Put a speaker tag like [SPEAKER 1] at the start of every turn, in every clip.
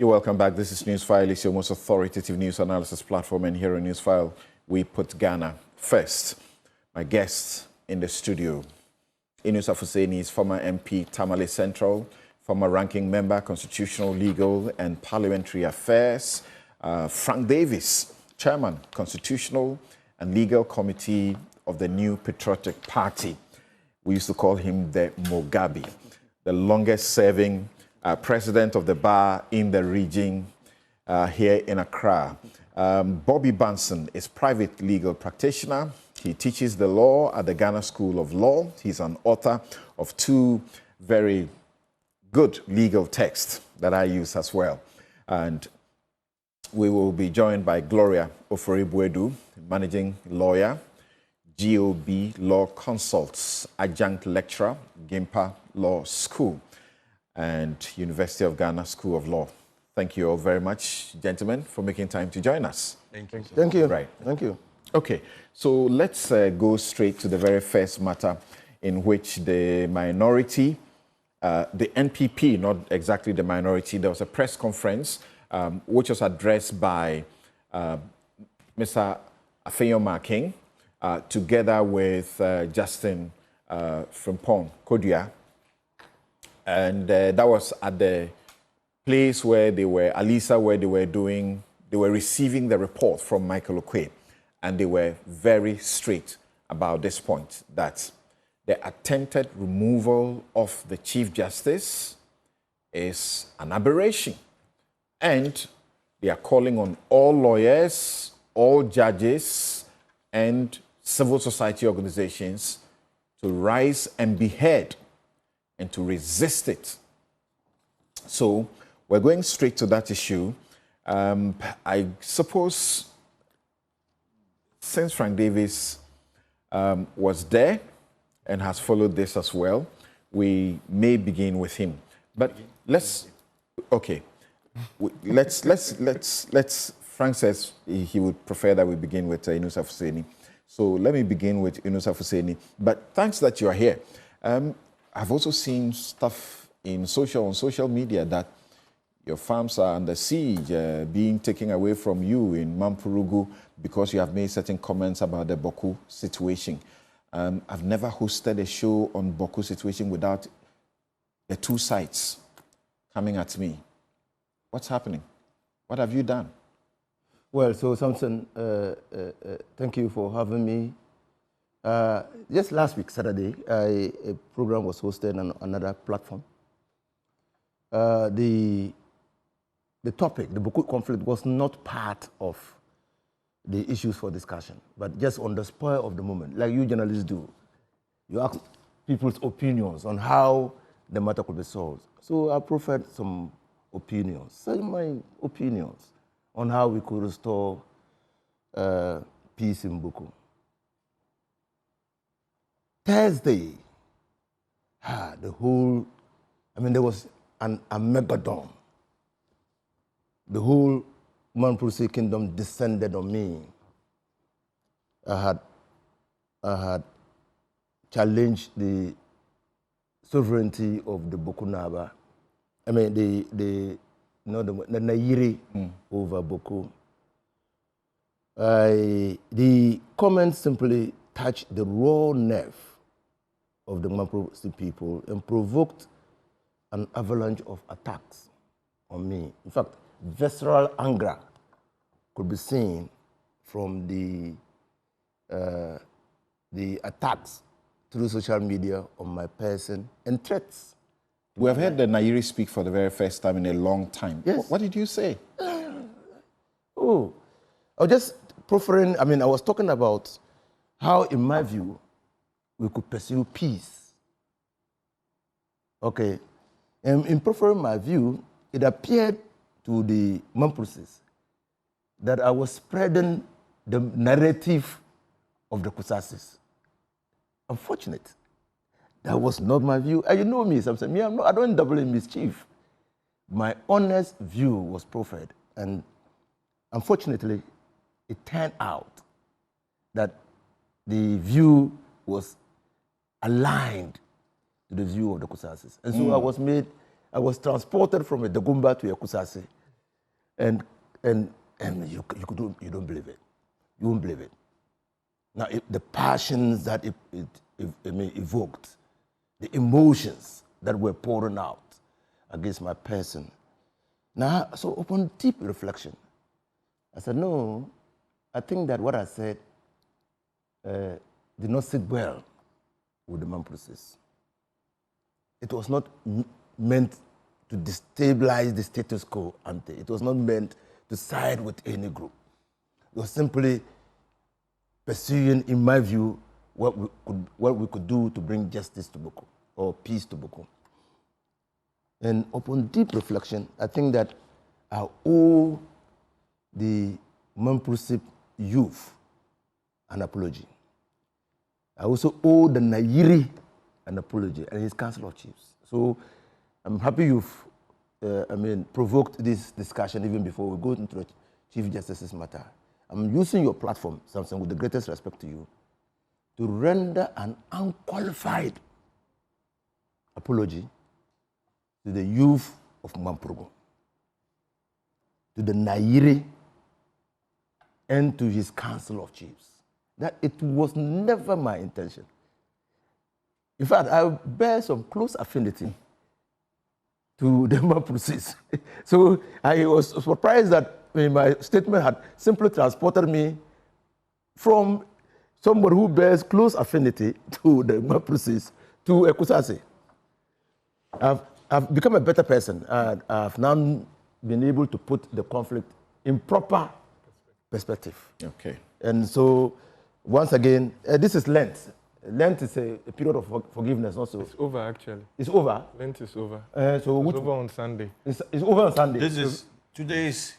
[SPEAKER 1] You're welcome back. This is Newsfile. It's your most authoritative news analysis platform, and here on Newsfile, we put Ghana first. My guest in the studio, Inus Afuseni, is former MP, Tamale Central, former ranking member, Constitutional, Legal and Parliamentary Affairs. Frank Davis, Chairman, Constitutional and Legal Committee of the New Patriotic Party. We used to call him the Mugabe, the longest-serving president of the bar in the region here in Accra. Bobby Banson is private legal practitioner. He teaches the law at the Ghana School of Law. He's an author of 2 very good legal texts that I use as well. And we will be joined by Gloria Ofori-Buedu, managing lawyer, GOB Law Consults, adjunct lecturer, Gimpa Law School, and University of Ghana School of Law. Thank you all very much, gentlemen, for making time to join us.
[SPEAKER 2] Thank you.
[SPEAKER 3] Thank you.
[SPEAKER 1] Right.
[SPEAKER 3] Thank you.
[SPEAKER 1] Okay, so let's go straight to the very first matter in which the minority, the NPP, not exactly the minority, there was a press conference which was addressed by Mr. Afenyo King together with Justin Frimpong Kodua. And that was at the place where they were, Alisa, where they were receiving the report from Michael Okwe. And they were very straight about this point, that the attempted removal of the Chief Justice is an aberration. And they are calling on all lawyers, all judges, and civil society organizations to rise and be heard and to resist it. So we're going straight to that issue. I suppose since Frank Davis was there and has followed this as well, we may begin with him. But let's Frank says he would prefer that we begin with Inus Afuseni. So let me begin with Inus Afuseni. But thanks that you are here. I've also seen stuff on social media that your farms are under siege, being taken away from you in Mampurugu because you have made certain comments about the Boku situation. I've never hosted a show on Boku situation without the 2 sides coming at me. What's happening? What have you done?
[SPEAKER 3] Well, so Samson, thank you for having me. Just last week, Saturday, a program was hosted on another platform. The topic, the Boku conflict, was not part of the issues for discussion, but just on the spur of the moment, like you journalists do. You ask people's opinions on how the matter could be solved. So I proffered some opinions, my opinions on how we could restore peace in Boku. Thursday, there was a megadome. The whole Manpurusi kingdom descended on me. I had challenged the sovereignty of the Bokunaba. The Nairi over Boku. The comments simply touched the raw nerve of the Manpurusi people and provoked an avalanche of attacks on me. In fact, visceral anger could be seen from the attacks through social media on my person and threats.
[SPEAKER 1] We have heard the Nairi speak for the very first time in a long time.
[SPEAKER 3] Yes.
[SPEAKER 1] What did you say?
[SPEAKER 3] I was just proffering, I was talking about how, in my view, we could pursue peace. Okay. And in proffering my view, it appeared to the Mampurusis that I was spreading the narrative of the Kusasis. Unfortunate. That was not my view. And you know me, Samson. I don't double in mischief. My honest view was proffered. And unfortunately, it turned out that the view was aligned to the view of the Kusasis. And so I was transported from a Dagumba to a Kusasi. and you don't believe it. You won't believe it. Now, the passions that it evoked, the emotions that were pouring out against my person. Now, so upon deep reflection, I said, no, I think that what I said did not sit well with the man process. It was not meant to destabilize the status quo ante. It was not meant to side with any group. It was simply pursuing, in my view, what we could do to bring justice to Boko, or peace to Boko. And upon deep reflection, I think that I owe the Mamprusip youth an apology. I also owe the Nairi an apology and his Council of Chiefs. So I'm happy you've provoked this discussion even before we go into the Chief Justice's matter. I'm using your platform, Samson, with the greatest respect to you, to render an unqualified apology to the youth of Mamprogo, to the Nairi, and to his Council of Chiefs. That it was never my intention. In fact, I bear some close affinity to the Mamprosis. So I was surprised that my statement had simply transported me from somebody who bears close affinity to the Mamprosis to a Kusasi. I've become a better person. I've now been able to put the conflict in proper perspective.
[SPEAKER 1] Okay.
[SPEAKER 3] And so, once again, this is Lent. Lent is a period of forgiveness also.
[SPEAKER 2] It's over, actually.
[SPEAKER 3] It's over?
[SPEAKER 2] Lent is over.
[SPEAKER 3] It's
[SPEAKER 2] over on Sunday.
[SPEAKER 3] It's over on Sunday.
[SPEAKER 4] Today is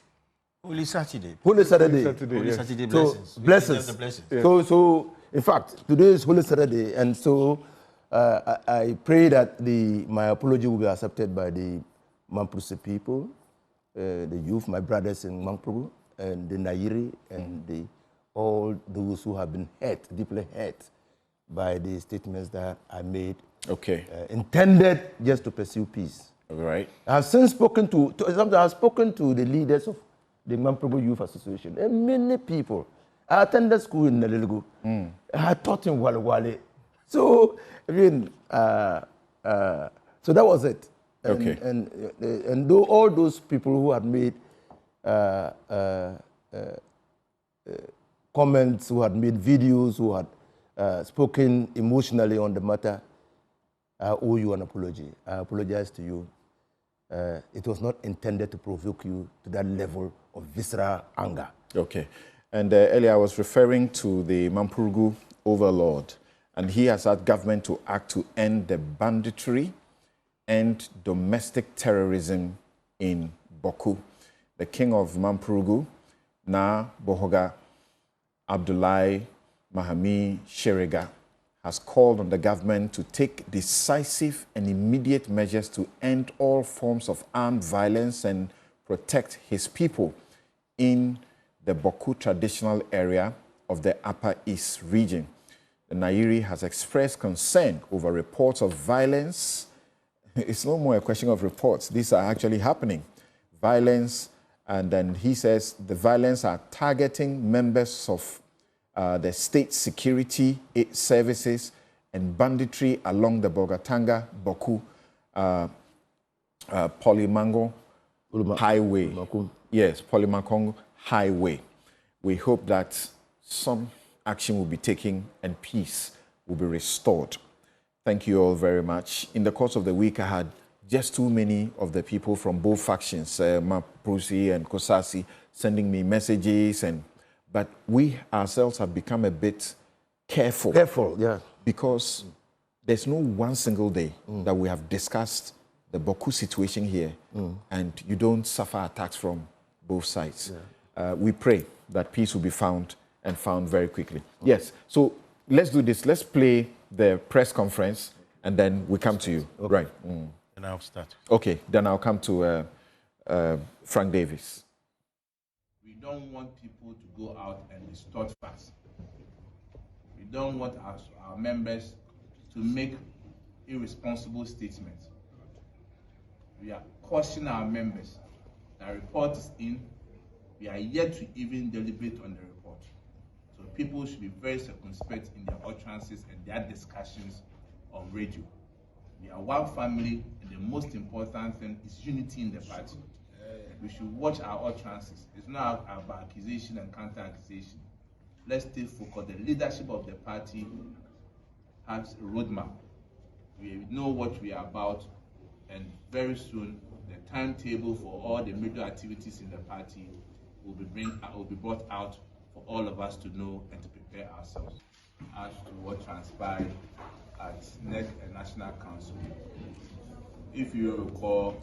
[SPEAKER 4] Holy Saturday.
[SPEAKER 3] Holy Saturday.
[SPEAKER 4] Holy
[SPEAKER 2] yes.
[SPEAKER 4] Saturday blessings.
[SPEAKER 3] So, blessings.
[SPEAKER 4] The blessings.
[SPEAKER 2] Yes.
[SPEAKER 3] So, in fact, today is Holy Saturday, and so I pray that my apology will be accepted by the Mampruse people, the youth, my brothers in Mamprogo, and the Nairi, and all those who have been hurt, deeply hurt by the statements that I made.
[SPEAKER 1] Okay.
[SPEAKER 3] Intended just to pursue peace.
[SPEAKER 1] All right.
[SPEAKER 3] I have since spoken to the leaders of the Mamprogo Youth Association, and many people. I attended school in Nelilgo. I taught in Wale Wale. So, I mean, so that was it. And,
[SPEAKER 1] Okay.
[SPEAKER 3] And though all those people who had made comments, who had made videos, who had spoken emotionally on the matter, I owe you an apology. I apologize to you. It was not intended to provoke you to that level of visceral anger.
[SPEAKER 1] Okay. And earlier I was referring to the Mamprogo overlord, and he has asked government to act to end the banditry and domestic terrorism in Boku. The king of Mamprogo, Na Bohoga Abdullahi Mahami Sherega, has called on the government to take decisive and immediate measures to end all forms of armed violence and protect his people in the Boku traditional area of the Upper East region. The Nairi has expressed concern over reports of violence. It's no more a question of reports. These are actually happening. Violence, and then he says the violence are targeting members of the state security services and banditry along the Bogatanga Boku Polymango Highway. Yes, Polymango Highway. We hope that some action will be taken and peace will be restored. Thank you all very much. In the course of the week, I had just too many of the people from both factions, Maprusi and Kosasi, sending me messages, but we ourselves have become a bit careful.
[SPEAKER 3] Careful, yeah.
[SPEAKER 1] Because there's no one single day that we have discussed the Boku situation here and you don't suffer attacks from both sides. Yeah. We pray that peace will be found and found very quickly. Yes, so let's do this. Let's play the press conference and then we come to you. Okay. Right.
[SPEAKER 4] And I'll start.
[SPEAKER 1] Okay, then I'll come to Frank Davis.
[SPEAKER 5] We don't want people to go out and distort facts. We don't want our members to make irresponsible statements. We are cautioning our members The report is in. We are yet to even deliberate on the report. So people should be very circumspect in their utterances and their discussions on radio. We are one family, and the most important thing is unity in the party. We should watch our utterances. It's not about accusation and counter-accusation. Let's stay focused. The leadership of the party has a roadmap. We know what we are about, and very soon the timetable for all the major activities in the party will be brought out for all of us to know and to prepare ourselves as to what transpired at NEC and National Council. If you recall,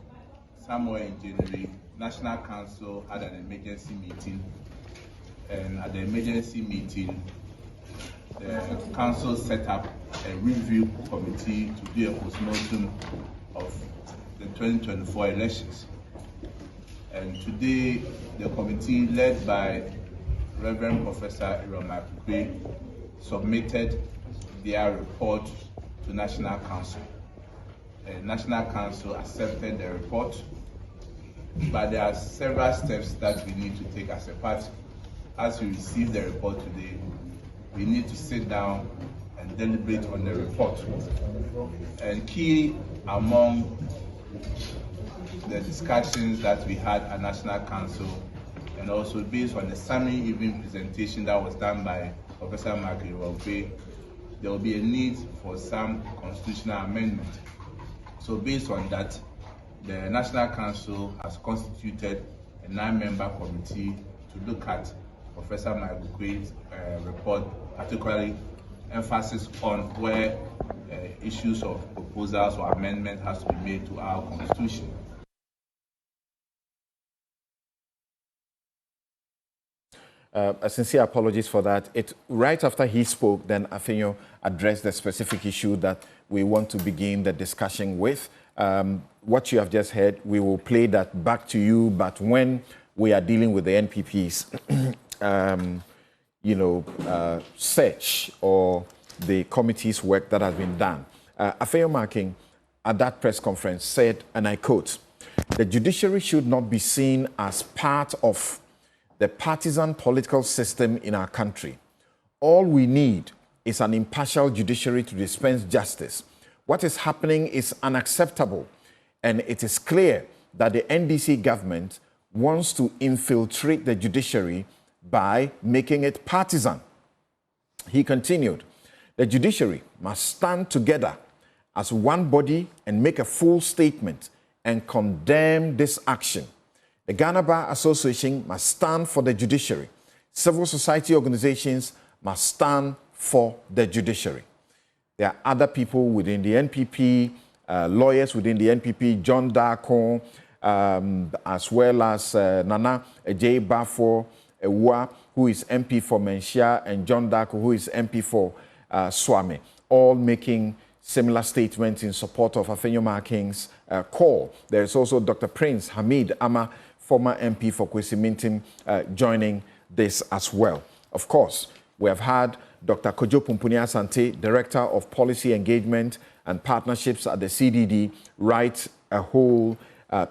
[SPEAKER 5] somewhere in January, National Council had an emergency meeting, and at the emergency meeting, the council set up a review committee to do a postmortem of the 2024 elections. And today, the committee led by Reverend Professor Iroma submitted their report to National Council. National Council accepted the report, but there are several steps that we need to take as a party. As we receive the report today, we need to sit down and deliberate on the report. And key among the discussions that we had at National Council, and also based on the summary evening presentation that was done by Professor Iroma, there will be a need for some constitutional amendment. So based on that, the National Council has constituted a 9-member committee to look at Professor Magukwei's report, particularly emphasis on where issues of proposals or amendment has to be made to our constitution.
[SPEAKER 1] A sincere apologies for that. Right after he spoke, then Afenyo addressed the specific issue that we want to begin the discussion with. What you have just heard, we will play that back to you, but when we are dealing with the NPP's search or the committee's work that has been done. Afenyo Marking at that press conference said, and I quote, "The judiciary should not be seen as part of the partisan political system in our country. All we need is an impartial judiciary to dispense justice. What is happening is unacceptable, and it is clear that the NDC government wants to infiltrate the judiciary by making it partisan." He continued, "The judiciary must stand together as one body and make a full statement and condemn this action. The Ghana Bar Association must stand for the judiciary. Civil society organizations must stand for the judiciary." There are other people within the NPP, lawyers within the NPP, John Darko, as well as Nana J. Bafo Ewa, who is MP for Menchia, and John Darko, who is MP for Swame, all making similar statements in support of Afenyo Marking's call. There is also Dr. Prince Hamid Ama, former MP for Kwesi Mintim, joining this as well. Of course, we have had Dr. Kojo Pumpuni Asante, Director of Policy Engagement and Partnerships at the CDD, write a whole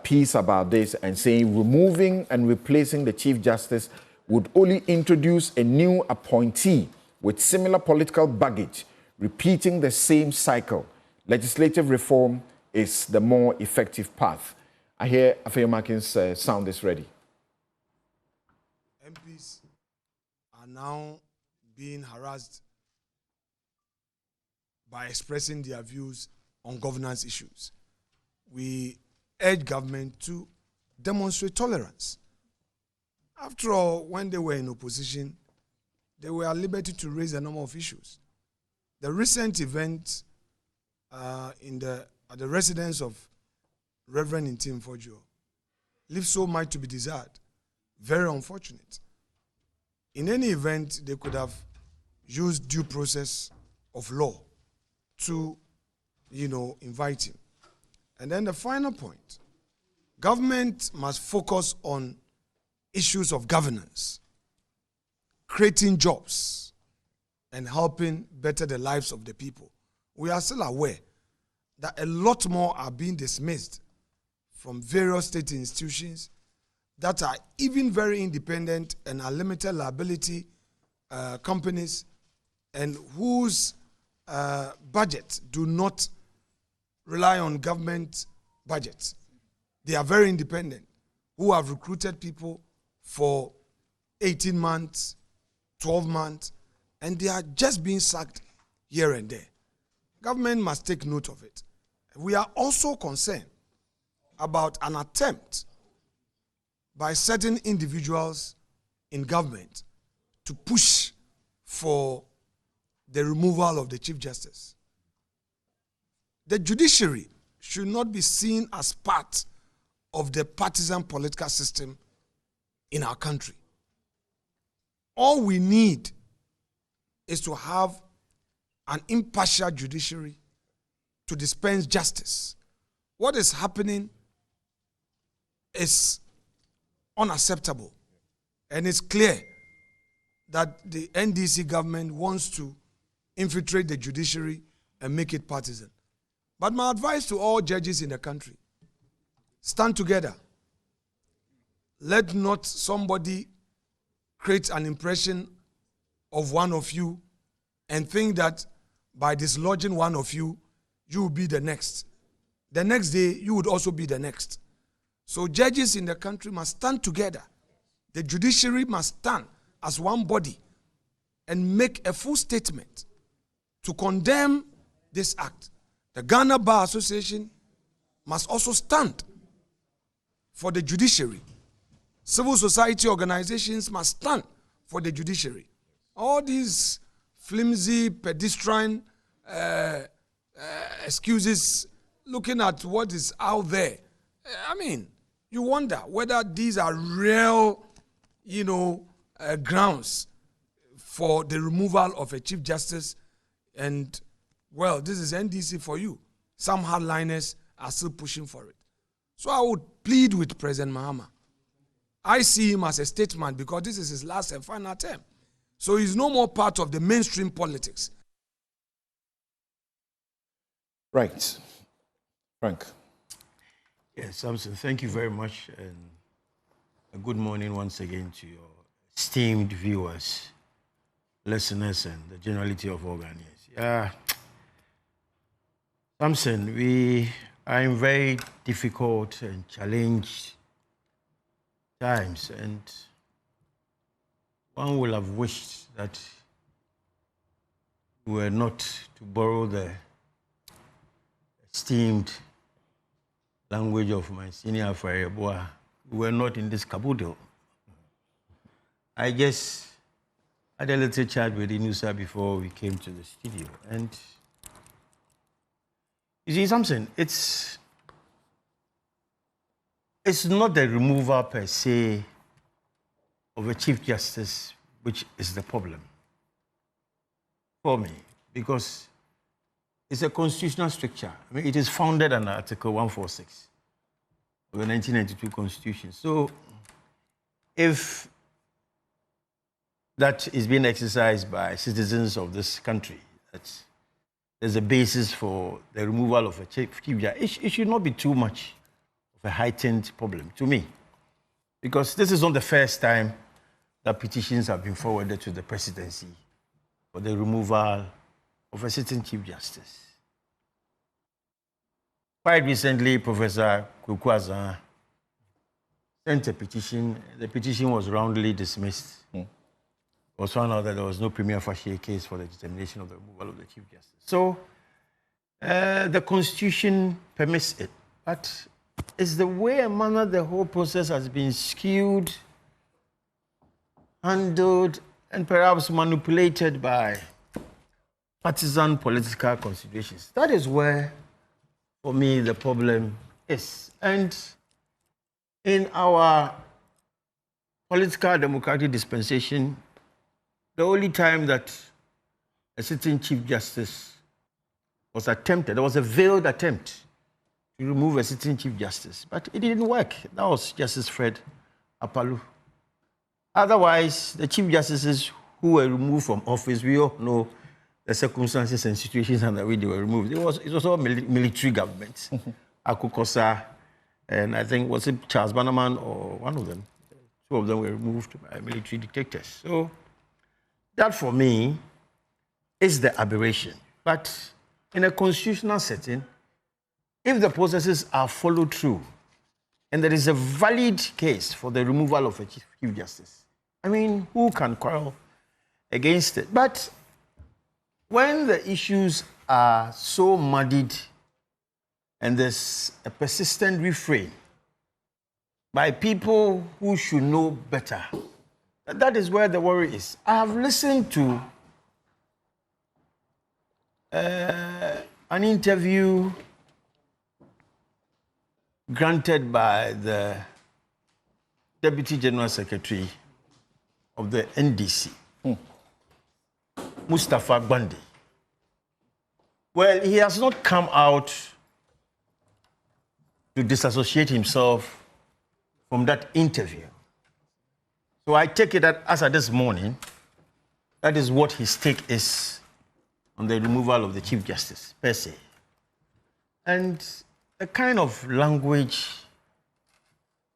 [SPEAKER 1] piece about this and saying removing and replacing the Chief Justice would only introduce a new appointee with similar political baggage, repeating the same cycle. Legislative reform is the more effective path. I hear Afenyo Marking's sound is ready.
[SPEAKER 6] MPs are now being harassed by expressing their views on governance issues. We urge government to demonstrate tolerance. After all, when they were in opposition, they were at liberty to raise a number of issues. The recent event at the residence of Reverend Ntim Fojo leaves so much to be desired. Very unfortunate. In any event, they could have used due process of law to, invite him. And then the final point, government must focus on issues of governance, creating jobs, and helping better the lives of the people. We are still aware that a lot more are being dismissed from various state institutions that are even very independent and are limited liability companies and whose budgets do not rely on government budgets. They are very independent, who have recruited people for 18 months, 12 months, and they are just being sacked here and there. Government must take note of it. We are also concerned about an attempt by certain individuals in government to push for the removal of the Chief Justice. The judiciary should not be seen as part of the partisan political system in our country. All we need is to have an impartial judiciary to dispense justice. What is happening is unacceptable, and it's clear that the NDC government wants to infiltrate the judiciary and make it partisan. But my advice to all judges in the country: stand together. Let not somebody create an impression of one of you and think that by dislodging one of you, you will be the next. The next day, you would also be the next. So judges in the country must stand together. The judiciary must stand as one body and make a full statement to condemn this act. The Ghana Bar Association must also stand for the judiciary. Civil society organizations must stand for the judiciary. All these flimsy, pedestrian excuses, looking at what is out there, I mean, you wonder whether these are real, grounds for the removal of a Chief Justice. And, well, this is NDC for you. Some hardliners are still pushing for it. So I would plead with President Mahama. I see him as a statesman because this is his last and final term. So he's no more part of the mainstream politics.
[SPEAKER 1] Right. Frank.
[SPEAKER 4] Yes, Samson, thank you very much. And a good morning once again to your esteemed viewers, listeners, and the generality of all Ghanaians. Yeah. Samson, we are in very difficult and challenged times, and one will have wished that we were not, to borrow the esteemed language of my senior Afarieboa, we were not in this caboodle. I just had a little chat with Inusa before we came to the studio, and you see something, it's not the removal per se of a Chief Justice which is the problem for me, because it's a constitutional structure. I mean, it is founded under Article 146 of the 1992 Constitution. So if that is being exercised by citizens of this country, that there's a basis for the removal of a Chief Justice, it should not be too much of a heightened problem to me, because this is not the first time that petitions have been forwarded to the presidency for the removal of a certain Chief Justice. Quite recently, Professor Kukwazan sent a petition. The petition was roundly dismissed. It was found out that there was no prima facie case for the determination of the removal of the Chief Justice. So the Constitution permits it, but it's the way and manner the whole process has been skewed, handled, and perhaps manipulated by partisan political considerations. That is where, for me, the problem is. And in our political democratic dispensation, the only time that a sitting Chief Justice was attempted, there was a veiled attempt to remove a sitting Chief Justice, but it didn't work. That was Justice Fred Apalu. Otherwise, the Chief Justices who were removed from office, we all know the circumstances and situations under which they were removed. It was all military government. Akukosa, and I think, was it Charles Bannerman or one of them? Two of them were removed by military dictators. So that, for me, is the aberration. But in a constitutional setting, if the processes are followed through and there is a valid case for the removal of a Chief Justice, I mean, who can quarrel against it? But when the issues are so muddied and there's a persistent refrain by people who should know better, that is where the worry is. I have listened to an interview granted by the Deputy General Secretary of the NDC, Mustafa Gbandi. Well, he has not come out to disassociate himself from that interview. So I take it that as of this morning, that is what his take is on the removal of the Chief Justice, per se. And the kind of language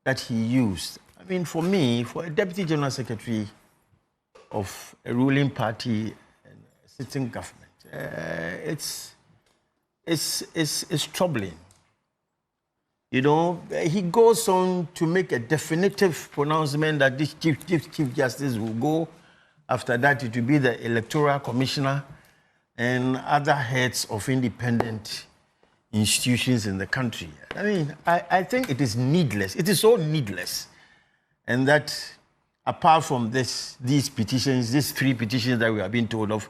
[SPEAKER 4] that he used, I mean, for me, for a Deputy General Secretary of a ruling party and a sitting government, it's troubling. You know, he goes on to make a definitive pronouncement that this Chief Justice will go. After that, it will be the Electoral Commissioner and other heads of independent institutions in the country. I mean, I think it is needless. It is so needless. And that apart from these petitions, these 3 petitions that we have been told of,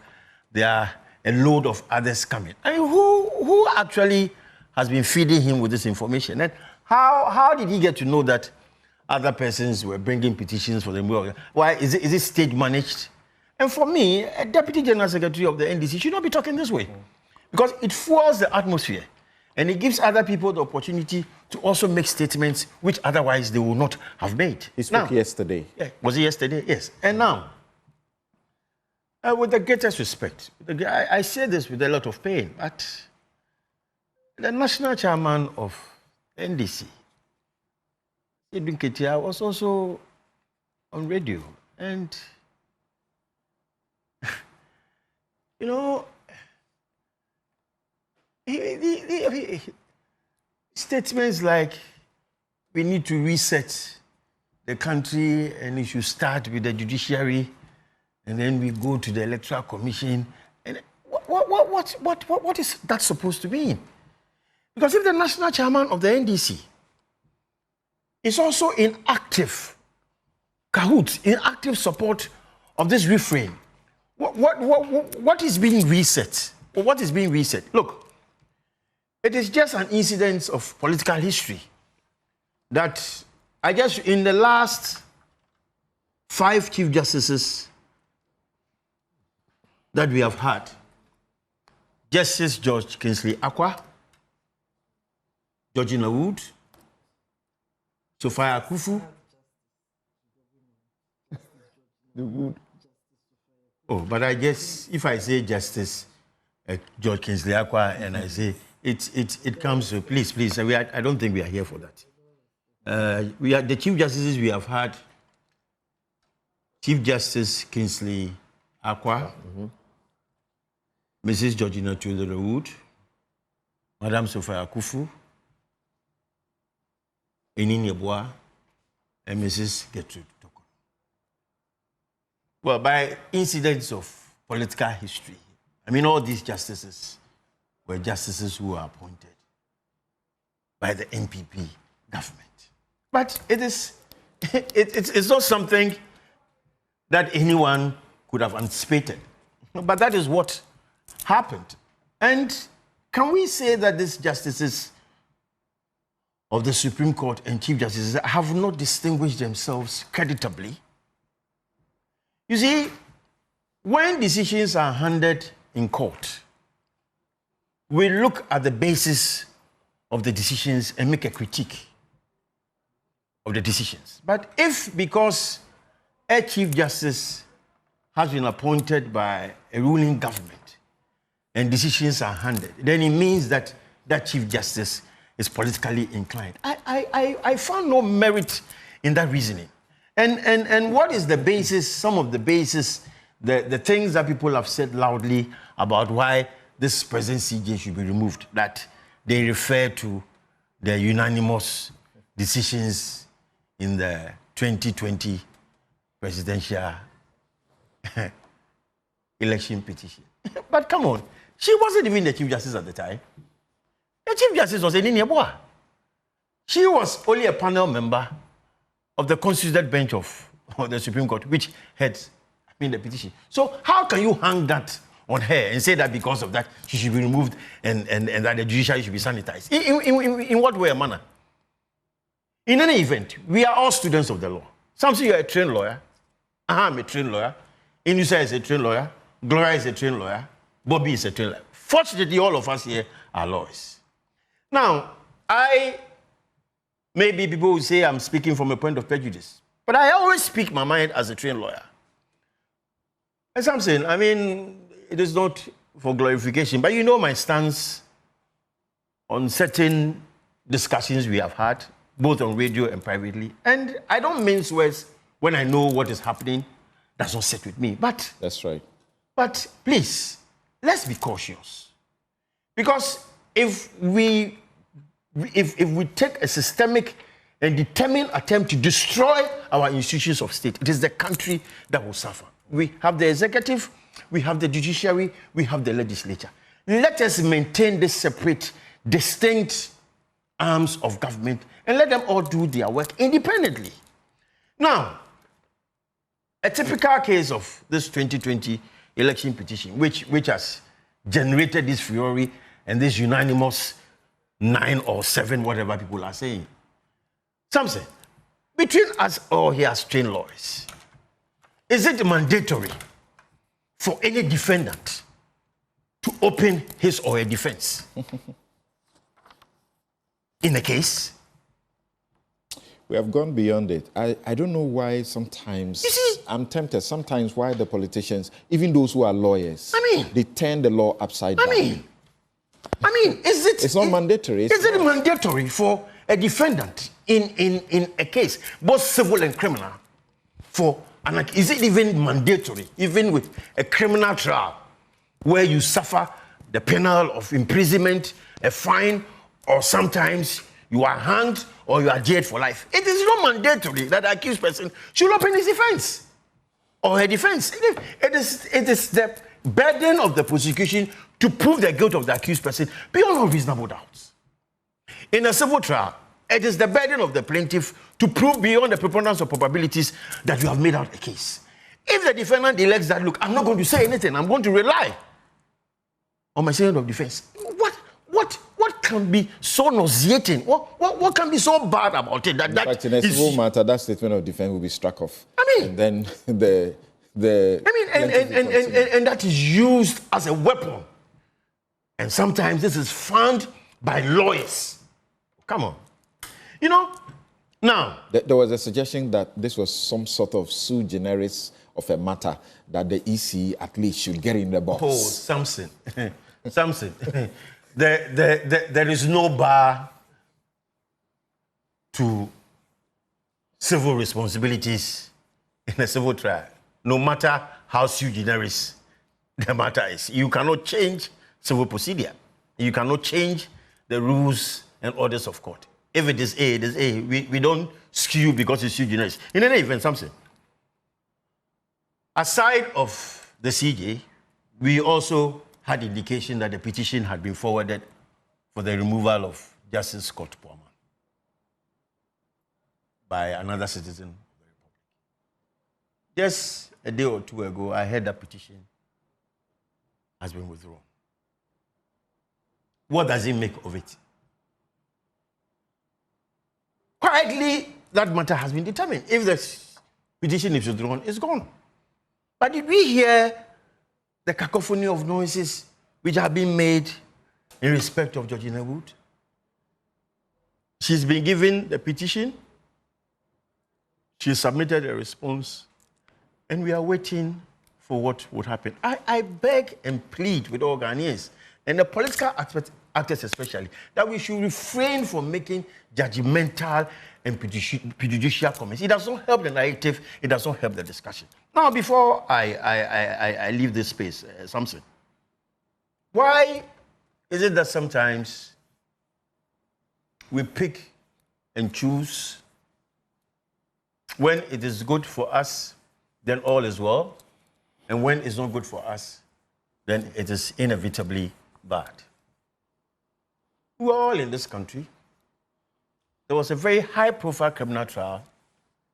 [SPEAKER 4] there are a load of others coming. I mean, who actually has been feeding him with this information? And how did he get to know that other persons were bringing petitions for the removal? Why is it stage managed? And for me, a Deputy General Secretary of the NDC should not be talking this way, because it fuels the atmosphere and it gives other people the opportunity to also make statements which otherwise they would not have made.
[SPEAKER 1] He spoke yesterday.
[SPEAKER 4] Yeah, was it yesterday? Yes. And now, with the greatest respect, I say this with a lot of pain, but the national chairman of NDC, Ibn Ketia, was also on radio. And, you know, statements like we need to reset the country and we should start with the judiciary and then we go to the Electoral Commission. And what is that supposed to mean? Because if the national chairman of the NDC is also in active cahoots, in active support of this refrain, what is being reset? Or what is being reset? Look, it is just an incident of political history that I guess in the last 5 Chief Justices that we have had, Justice George Kingsley Akwa, Georgina Wood, Sophia Akufu, but I guess if I say Justice George Kingsley Akwa and I say it comes to please. I don't think we are here for that. We are the Chief Justices we have had. Chief Justice Kingsley Akwa, Mrs. Georgina Wood, Madam Sophia Akufu, Enini Yeboah, and Mrs. Gertrude Toko. Well, by incidents of political history, I mean, all these justices were justices who were appointed by the NPP government. But it's not something that anyone could have anticipated. But that is what happened. And can we say that these justices of the Supreme Court and Chief Justices have not distinguished themselves creditably? You see, when decisions are handed in court, we look at the basis of the decisions and make a critique of the decisions. But if, because a Chief Justice has been appointed by a ruling government and decisions are handed, then it means that that Chief Justice is politically inclined. I found no merit in that reasoning. And what is the basis, some of the basis, the things that people have said loudly about why this present CJ should be removed, that they refer to the unanimous decisions in the 2020 presidential election petition. But come on, she wasn't even the Chief Justice at the time. The Chief Justice was Enini Yeboah. She was only a panel member of the constituted bench of the Supreme Court, which had the petition. So how can you hang that on her and say that because of that she should be removed and that the judiciary should be sanitized? In what way or manner? In any event, we are all students of the law. Samson, you are a trained lawyer. I'm a trained lawyer. Inusa is a trained lawyer. Gloria is a trained lawyer. Bobby is a trained lawyer. Fortunately, all of us here are lawyers. Now, maybe people will say I'm speaking from a point of prejudice, but I always speak my mind as a trained lawyer. As I'm saying, I mean, it is not for glorification, but you know my stance on certain discussions we have had, both on radio and privately. And I don't mince words when I know what is happening. That's not set with me. But
[SPEAKER 1] that's right.
[SPEAKER 4] But please, let's be cautious. Because if we take a systemic and determined attempt to destroy our institutions of state, it is the country that will suffer. We have the executive, we have the judiciary, we have the legislature. Let us maintain this separate, distinct arms of government and let them all do their work independently. Now, a typical case of this 2020 election petition, which has generated this fury and this unanimous 9 or 7, whatever people are saying. Something between us all here as trained lawyers, is it mandatory for any defendant to open his or her defense in a case?
[SPEAKER 1] We have gone beyond it. I don't know why sometimes, I'm tempted, sometimes why the politicians, even those who are lawyers, they turn the law upside down.
[SPEAKER 4] I mean, is it...
[SPEAKER 1] It's not mandatory.
[SPEAKER 4] Is it mandatory for a defendant in a case, both civil and criminal, is it even mandatory, even with a criminal trial, where you suffer the penalty of imprisonment, a fine, or sometimes you are hanged or you are jailed for life? It is not mandatory that the accused person should open his defense or her defense. It is the burden of the prosecution to prove the guilt of the accused person beyond all reasonable doubts. In a civil trial, it is the burden of the plaintiff to prove beyond the preponderance of probabilities that you have made out a case. If the defendant elects that, look, I'm not going to say anything, I'm going to rely on my statement of defense, what can be so nauseating? What can be so bad about it?
[SPEAKER 1] In fact, in a civil matter, that statement of defense will be struck off. And then and
[SPEAKER 4] that is used as a weapon. And sometimes this is found by lawyers. Come on. You know, now...
[SPEAKER 1] There was a suggestion that this was some sort of sui generis of a matter that the EC at least should get in the box.
[SPEAKER 4] Oh, Samson. Samson. There is no bar to civil responsibilities in a civil trial, no matter how sui generis the matter is. You cannot change civil procedure. You cannot change the rules and orders of court. If it is A, it is A. We don't skew because it's sui generis. In any event, something. Aside of the CJ, we also had indication that the petition had been forwarded for the removal of Justice Scott Porman by another citizen of the Republic. Just a day or two ago, I heard that petition has been withdrawn. What does it make of it? Quietly, that matter has been determined. If the petition is withdrawn, it's gone. But did we hear the cacophony of noises which have been made in respect of Georgina Wood? She's been given the petition, she submitted a response, and we are waiting for what would happen. I beg and plead with all Ghanaians and the political actors especially, that we should refrain from making judgmental and prejudicial comments. It does not help the narrative. It does not help the discussion. Now, before I leave this space, Samson, why is it that sometimes we pick and choose when it is good for us, then all is well, and when it's not good for us, then it is inevitably bad? We're all in this country. There was a very high-profile criminal trial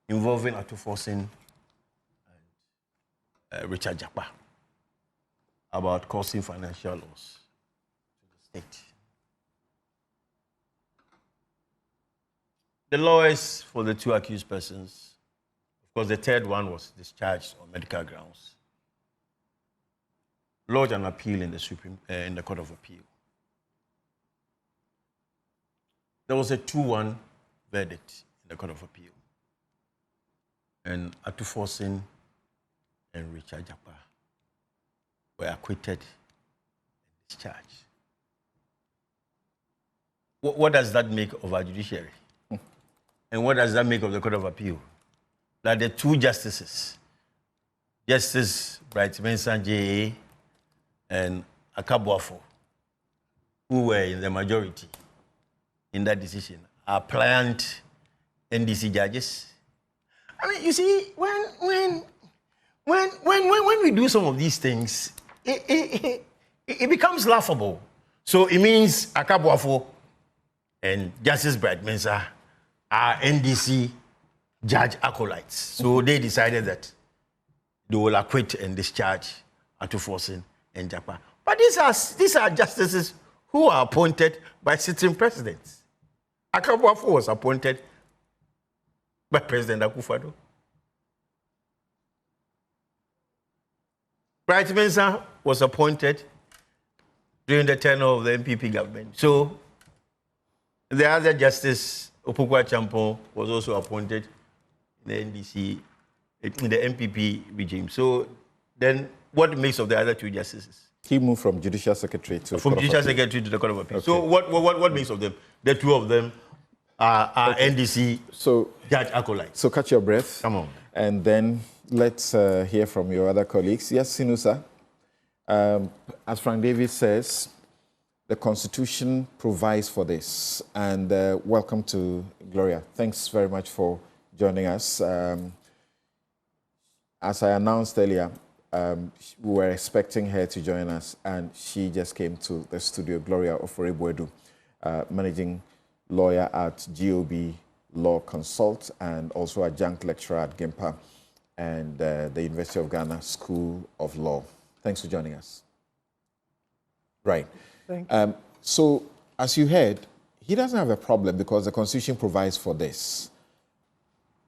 [SPEAKER 4] involving Atuforsen and Richard Japa about causing financial loss to the state. The lawyers for the two accused persons, of course, the third one was discharged on medical grounds, lodged an appeal in the Court of Appeal. There was a 2-1 verdict in the Court of Appeal. And Atuforsen and Richard Japa were acquitted and discharged. What does that make of our judiciary? And what does that make of the Court of Appeal? That the two justices, Justice Bright Mensah GBA and Akabuafo, who were in the majority in that decision, are pliant NDC judges. I mean, you see, when we do some of these things, it becomes laughable. So it means Akabuafo and Justice Bright Mensah are NDC judge acolytes. So they decided that they will acquit and discharge Atuforsen and Japa. But these are justices who are appointed by sitting presidents. Akabuafo was appointed by President Akufo-Addo. Bright Mensah was appointed during the tenure of the NPP government. So the other justice, Opukwa Champon, was also appointed in the NDC, in the NPP regime. So then what makes of the other two justices?
[SPEAKER 1] He moved from Judicial Secretary to
[SPEAKER 4] From Judicial Secretary to the Court of Appeal.
[SPEAKER 1] Okay.
[SPEAKER 4] So what makes of them? The two of them are NDC judge acolytes.
[SPEAKER 1] So catch your breath.
[SPEAKER 4] Come on.
[SPEAKER 1] And then let's hear from your other colleagues. Yes, Sinusa. As Frank Davis says, the Constitution provides for this. And welcome to Gloria. Thanks very much for joining us. As I announced earlier, we were expecting her to join us, and she just came to the studio. Gloria Oforebuedu, managing lawyer at GOB Law Consult and also adjunct lecturer at GIMPA and the University of Ghana School of Law. Thanks for joining us. Right.
[SPEAKER 2] Thank you.
[SPEAKER 1] So, as you heard, he doesn't have a problem because the Constitution provides for this.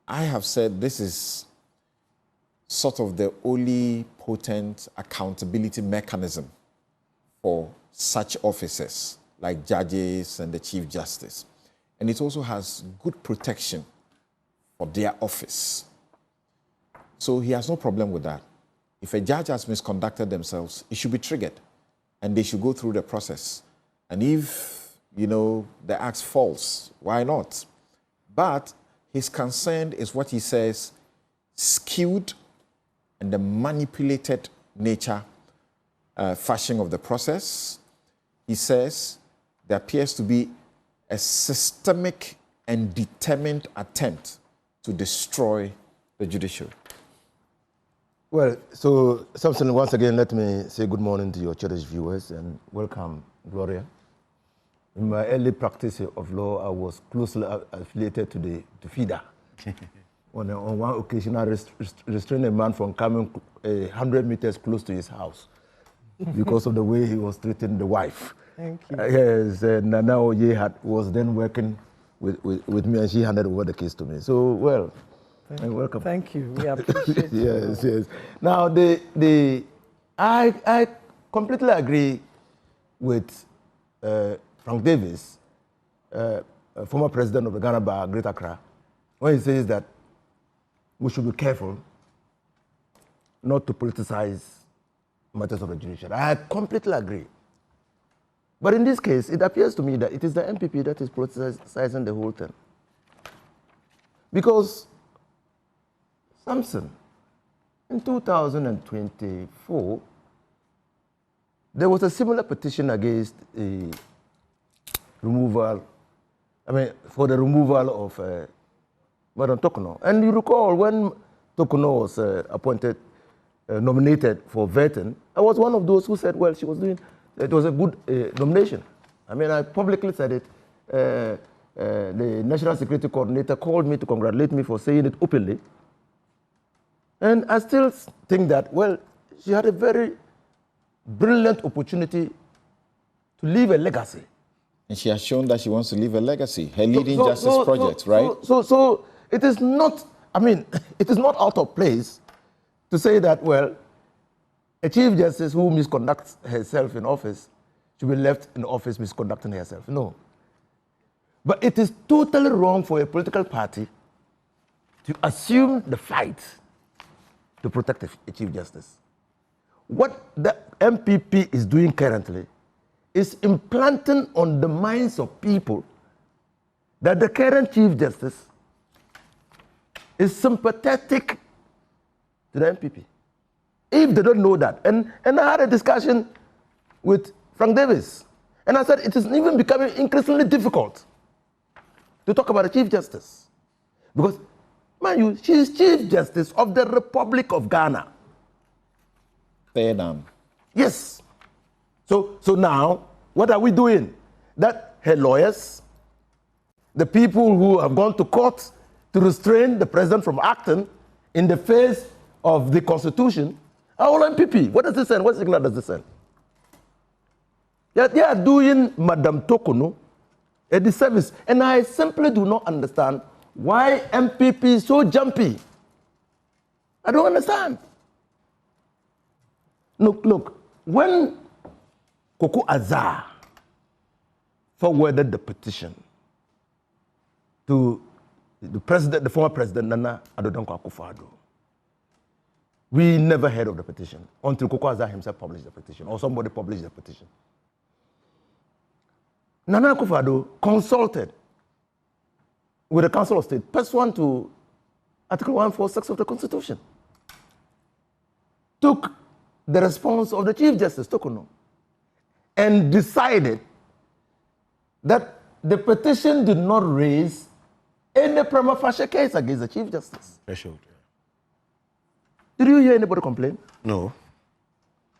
[SPEAKER 1] I have said this is sort of the only potent accountability mechanism for such officers like judges and the Chief Justice. And it also has good protection for their office. So he has no problem with that. If a judge has misconducted themselves, it should be triggered and they should go through the process. And if, the act's false, why not? But his concern is what he says, skewed and the manipulated nature, fashion of the process. He says there appears to be a systemic and determined attempt to destroy the judiciary.
[SPEAKER 3] Well, so Samson, once again, let me say good morning to your cherished viewers and welcome, Gloria. In my early practice of law, I was closely affiliated to FIDA. On one occasion, I restrained a man from coming 100 meters close to his house because of the way he was treating the wife.
[SPEAKER 2] Thank you.
[SPEAKER 3] Yes, and Nana Oye was then working with me, and she handed over the case to me. So, well, welcome.
[SPEAKER 2] Thank you. We appreciate
[SPEAKER 3] Yes, yes. Now, I completely agree with Frank Davis, former president of the Ghana Bar, Greater Accra, when he says that we should be careful not to politicize matters of the judiciary. I completely agree. But in this case, it appears to me that it is the NPP that is politicizing the whole thing. Because, Samson, in 2024, there was a similar petition against a removal, for the removal of Madam Tokono. And you recall when Tokono was nominated for vetting, I was one of those who said, well, it was a good nomination. I publicly said it. The National Security Coordinator called me to congratulate me for saying it openly. And I still think that, well, she had a very brilliant opportunity to leave a legacy.
[SPEAKER 1] And she has shown that she wants to leave a legacy. Her leading justice project, right?
[SPEAKER 3] So it is not, it is not out of place to say that, well, a chief justice who misconducts herself in office should be left in office misconducting herself. No. But it is totally wrong for a political party to assume the fight to protect a chief justice. What the NPP is doing currently is implanting on the minds of people that the current chief justice is sympathetic to the NPP. If they don't know that, and I had a discussion with Frank Davis, and I said it is even becoming increasingly difficult to talk about a chief justice. Because, mind you, she is chief justice of the Republic of Ghana.
[SPEAKER 1] Fair down.
[SPEAKER 3] Yes. So now, what are we doing? That her lawyers, the people who have gone to court to restrain the president from acting in the face of the Constitution, are all NPP. What does this send? What signal does this send? They are doing Madam Tokono a disservice. And I simply do not understand why NPP is so jumpy. I don't understand. Look, when Koko Azar forwarded the petition to the former president, Nana Addo Dankwa Akufo-Addo, we never heard of the petition until Koko Azar himself published the petition, or somebody published the petition. Nana Akufo-Addo consulted with the Council of State pursuant to Article 146 of the Constitution, took the response of the Chief Justice, Tokono, and decided that the petition did not raise any prima facie case against the Chief Justice.
[SPEAKER 4] Threshold.
[SPEAKER 3] Did you hear anybody complain?
[SPEAKER 4] No.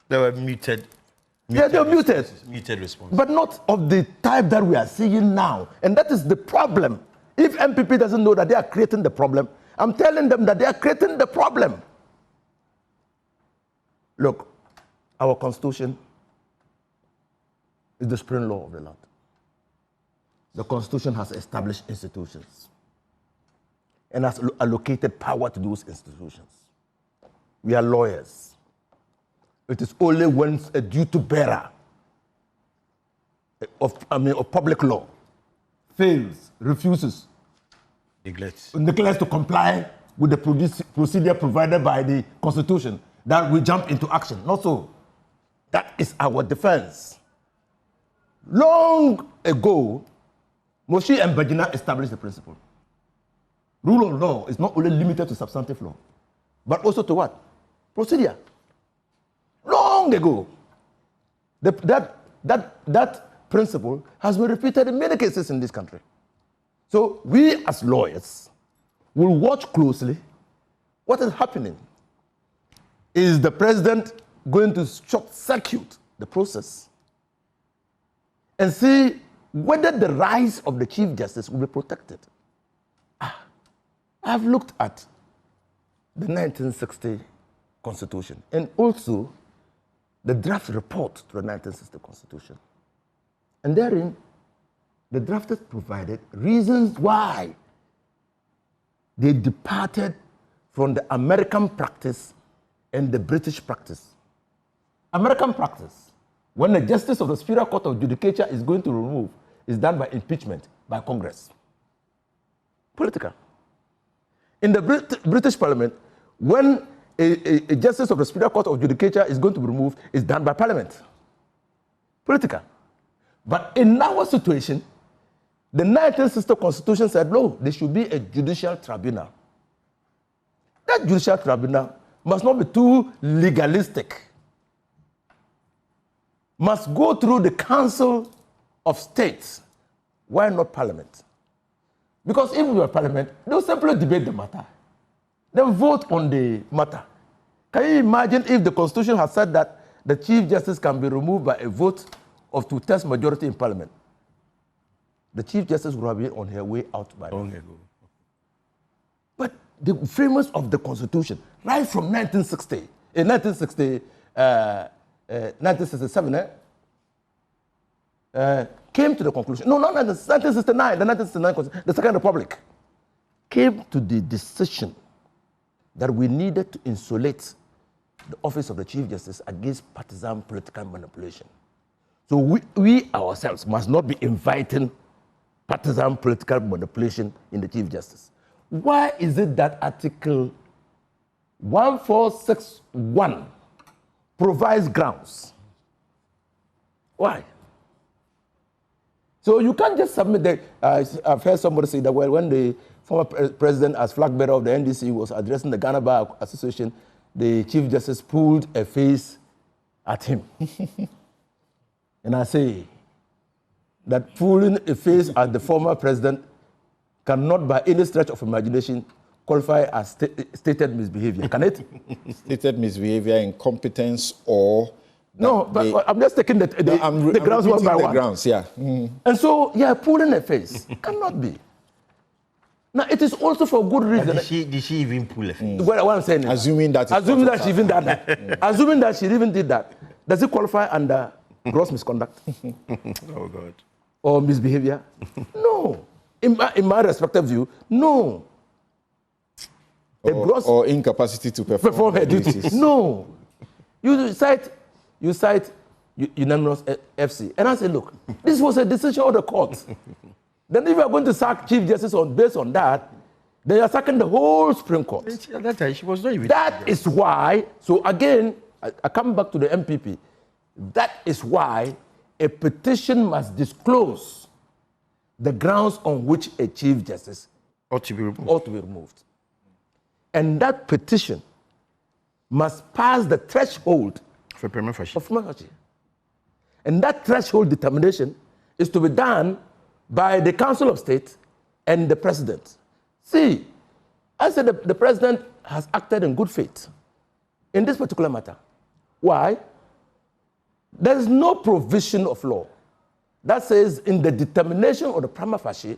[SPEAKER 4] They were muted.
[SPEAKER 3] Yeah, they were muted.
[SPEAKER 4] Muted response.
[SPEAKER 3] But not of the type that we are seeing now. And that is the problem. If NPP doesn't know that they are creating the problem, I'm telling them that they are creating the problem. Look, our Constitution is the supreme law of the land. The Constitution has established institutions and has allocated power to those institutions. We are lawyers. It is only when a duty-bearer of public law fails, refuses, neglects to comply with the procedure provided by the Constitution that we jump into action. Not so. That is our defense. Long ago, Moshe and Bajina established the principle. Rule of law is not only limited to substantive law, but also to what? Procedure. Long ago. That principle has been repeated in many cases in this country. So we as lawyers will watch closely what is happening. Is the president going to short-circuit the process and see whether the rights of the Chief Justice will be protected? I've looked at the 1960 Constitution and also the draft report to the 1960 Constitution. And therein, the drafters provided reasons why they departed from the American practice and the British practice. American practice, when the justice of the Superior Court of Judicature is going to remove, is done by impeachment by Congress. Political. In the British Parliament, when a justice of the Superior Court of Judicature is going to be removed, is done by Parliament. Political. But in our situation, the 1960 Constitution said, no, there should be a judicial tribunal. That judicial tribunal must not be too legalistic. Must go through the Council of States. Why not Parliament? Because if we were Parliament, they'll simply debate the matter. They'll vote on the matter. Can you imagine if the Constitution had said that the Chief Justice can be removed by a vote of 2/3 majority in Parliament? The Chief Justice would have been on her way out by long ago. But the framers of the Constitution, right from 1960, 1967, came to the conclusion, no, not 1969, the 1969 Constitution, the Second Republic, came to the decision that we needed to insulate the office of the Chief Justice against partisan political manipulation. So we ourselves must not be inviting partisan political manipulation in the Chief Justice. Why is it that Article 1461 provides grounds? Why? So you can't just submit that. I've heard somebody say that when the former president, as flag bearer of the NDC, was addressing the Ghana Bar Association, the Chief Justice pulled a face at him. And I say that pulling a face at the former president cannot, by any stretch of imagination, qualify as stated misbehavior. Can it?
[SPEAKER 1] Stated misbehavior, incompetence, or...
[SPEAKER 3] No, but I'm just taking the grounds one by one.
[SPEAKER 1] Grounds, yeah. Mm.
[SPEAKER 3] And so, yeah, pulling a face cannot be. Now, it is also for good reason.
[SPEAKER 4] Did she even pull a face?
[SPEAKER 3] What I'm saying is,
[SPEAKER 1] Assuming that
[SPEAKER 3] she even did that. Assuming that she even did that, does it qualify under gross misconduct?
[SPEAKER 4] Oh, God.
[SPEAKER 3] Or misbehavior? No. In my respective view, no.
[SPEAKER 1] Or incapacity to perform her duties.
[SPEAKER 3] No. You cite unanimous FC. And I say, look, this was a decision of the court. Then if you are going to sack Chief Justice based on that, then you are sacking the whole Supreme Court.
[SPEAKER 4] At that time, she was not even...
[SPEAKER 3] That is why, so again, I come back to the NPP. That is why a petition must disclose the grounds on which a Chief Justice ought to be removed. And that petition must pass the threshold of prima facie. And that threshold determination is to be done by the Council of State and the President. See, I said the President has acted in good faith in this particular matter. Why? There is no provision of law that says in the determination of the prima facie,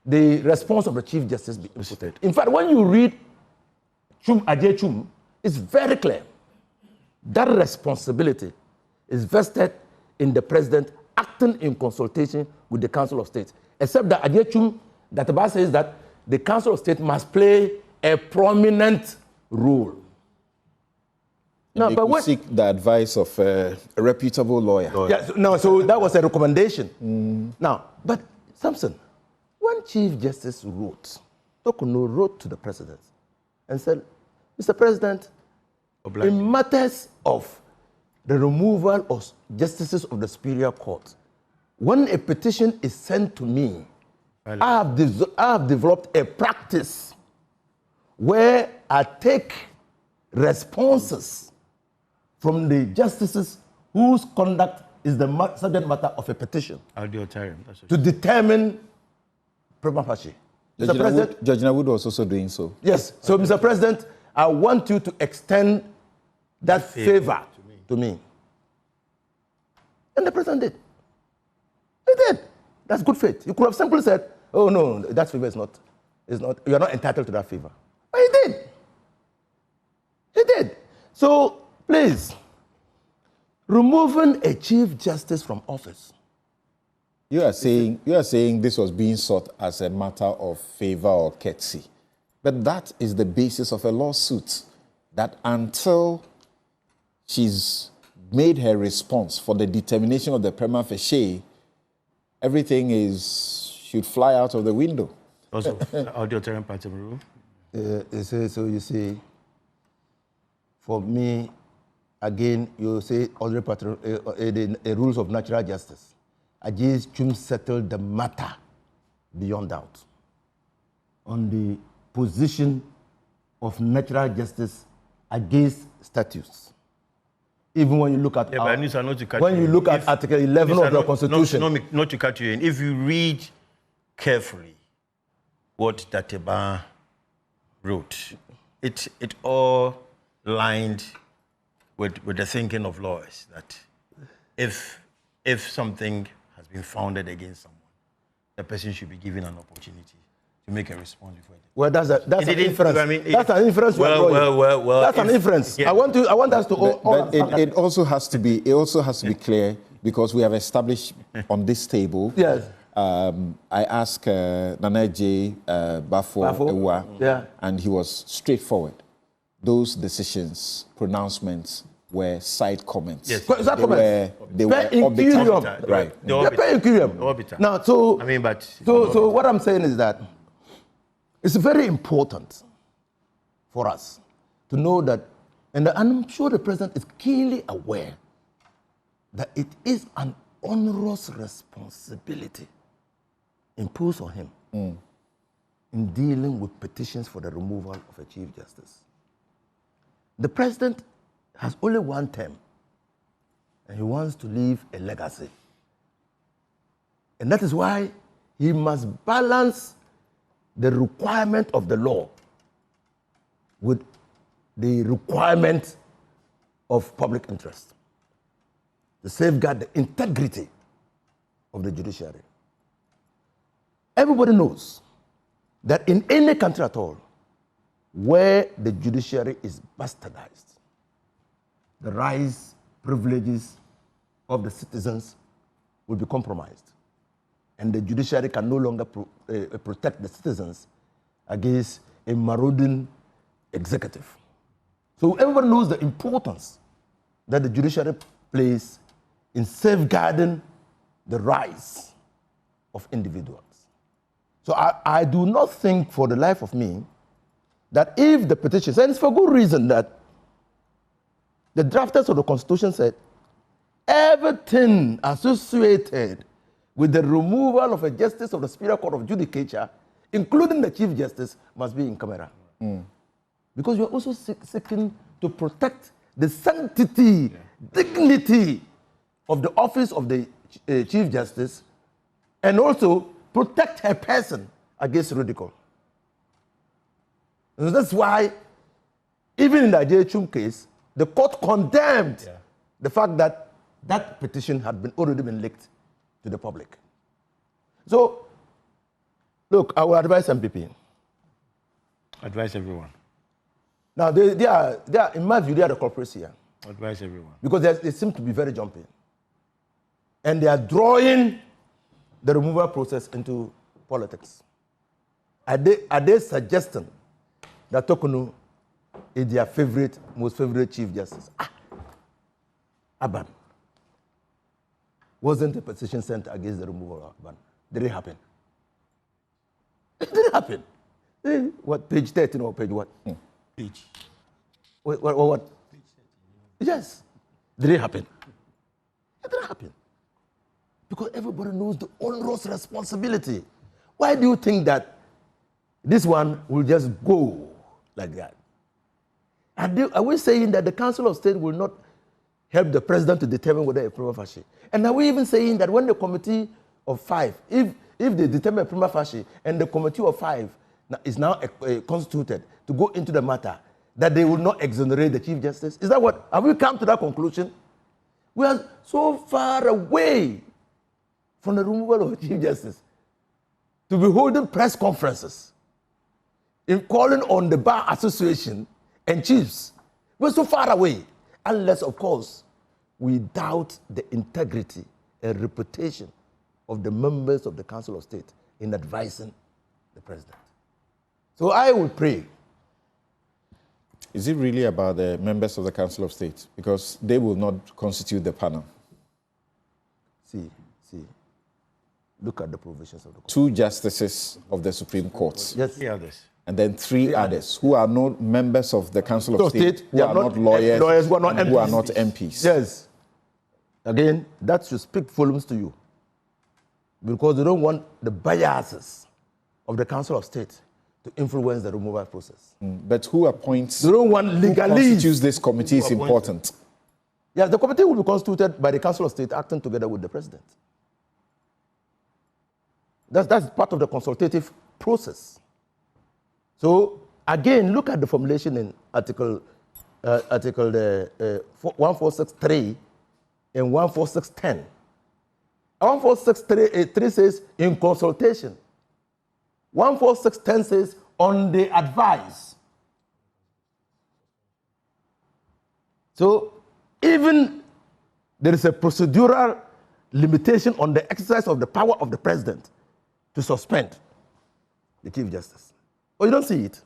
[SPEAKER 3] the response of the Chief Justice be imputed. In fact, when you read Ajay Chum, it's very clear. That responsibility is vested in the President acting in consultation with the Council of State. Except that Ajay Chum, that about says that the Council of State must play a prominent role.
[SPEAKER 1] No, but what seek the advice of a reputable lawyer.
[SPEAKER 3] Yeah, no, so that was a recommendation. Now, but Samson, when Chief Justice Tokuno wrote to the President and said, Mr. President, in matters of the removal of justices of the Superior Court, when a petition is sent to me, I have developed a practice where I take responses from the justices whose conduct is the subject matter of a petition to determine prima facie.
[SPEAKER 1] Judge Nawood was also doing so.
[SPEAKER 3] Yes. So, Mr. President, I want you to extend that favor to me. And the President did. He did. That's good faith. You could have simply said, oh no, that favor is not, you're not entitled to that favor. But he did. He did. So, please, removing a Chief Justice from office.
[SPEAKER 1] You are saying this was being sought as a matter of favor or courtesy. But that is the basis of a lawsuit, that until she's made her response for the determination of the prima facie, everything should fly out of the window.
[SPEAKER 4] Also, auditory party rule.
[SPEAKER 3] So you see, for me, again, you say ordinary party, the rules of natural justice. Ajay's Chum settled the matter beyond doubt on the position of natural justice against statutes. Even when you look at Article 11 of the Constitution.
[SPEAKER 4] Not to cut you in. If you read carefully what Dateba wrote, it all lined with the thinking of lawyers that if something has been founded against someone, the person should be given an opportunity to make a response before it.
[SPEAKER 3] Well, that's an inference.
[SPEAKER 4] I mean,
[SPEAKER 3] that's an inference.
[SPEAKER 4] Well.
[SPEAKER 3] That's an inference.
[SPEAKER 4] Yeah.
[SPEAKER 3] I want us to
[SPEAKER 1] but it also has to be clear, because we have established on this table.
[SPEAKER 3] Yes.
[SPEAKER 1] I asked Nana J. Bafo Ewa, and he was straightforward. Those decisions, pronouncements, were side comments.
[SPEAKER 3] Yes.
[SPEAKER 1] They were orbiter. Right.
[SPEAKER 4] Orbiter.
[SPEAKER 3] Now, so what I'm saying is that it's very important for us to know that, and I'm sure the president is keenly aware that it is an onerous responsibility imposed on him in dealing with petitions for the removal of a Chief Justice. The president has only one term, and he wants to leave a legacy. And that is why he must balance the requirement of the law with the requirement of public interest to safeguard the integrity of the judiciary. Everybody knows that in any country at all where the judiciary is bastardized, the rights, privileges of the citizens will be compromised, and the judiciary can no longer protect the citizens against a marauding executive. So everyone knows the importance that the judiciary plays in safeguarding the rights of individuals. So I do not think for the life of me that if the petitions, and it's for good reason that the drafters of the Constitution said everything associated with the removal of a justice of the Superior Court of Judicature, including the Chief Justice, must be in camera. Because you're also seeking to protect the sanctity, dignity of the office of the Chief Justice, and also protect her person against ridicule. And that's why, even in the Ajay Chum case, the court condemned the fact that that petition had already been leaked to the public. So, look, I will advise NPP.
[SPEAKER 4] Advise everyone.
[SPEAKER 3] Now, they are, in my view, they are the culprits here.
[SPEAKER 4] Advise everyone.
[SPEAKER 3] Because they seem to be very jumpy. And they are drawing the removal process into politics. Are they suggesting that Tokunu is their most favorite Chief Justice? Aban. Wasn't a petition sent against the removal of Aban? Did it happen? It didn't happen. What, page 13 or page what?
[SPEAKER 4] Page.
[SPEAKER 3] What? Page 13. Yes. Did it happen? It didn't happen. Because everybody knows the onerous responsibility. Why do you think that this one will just go like that? Are we saying that the Council of State will not help the president to determine whether a prima facie? And are we even saying that when the committee of 5, if they determine a prima facie and the committee of 5 is now constituted to go into the matter, that they will not exonerate the Chief Justice? Is that what? Have we come to that conclusion? We are so far away from the removal of the Chief Justice to be holding press conferences in calling on the Bar Association and chiefs. We're so far away, unless, of course, we doubt the integrity and reputation of the members of the Council of State in advising the president. So I will pray.
[SPEAKER 1] Is it really about the members of the Council of State? Because they will not constitute the panel.
[SPEAKER 3] See. Look at the provisions of the Constitution.
[SPEAKER 1] 2 justices of the Supreme Court.
[SPEAKER 3] Yes.
[SPEAKER 4] 3 others.
[SPEAKER 1] And then 3 others who are not members of the Council of State, who are not lawyers,
[SPEAKER 3] who are not MPs.
[SPEAKER 1] Who are not MPs.
[SPEAKER 3] Yes. Again, that should speak volumes to you. because they don't want the biases of the Council of State to influence the removal process.
[SPEAKER 1] But who appoints?
[SPEAKER 3] They don't want
[SPEAKER 1] Who
[SPEAKER 3] legalese.
[SPEAKER 1] constitutes this committee is important.
[SPEAKER 3] Yes, the committee will be constituted by the Council of State acting together with the President. That's part of the consultative process. So again, look at the formulation in Article 146.3 and 146.10. 146.3 says in consultation. 146.10 says on the advice. So even there is a procedural limitation on the exercise of the power of the President to suspend the Chief Justice. Oh, you don't see it?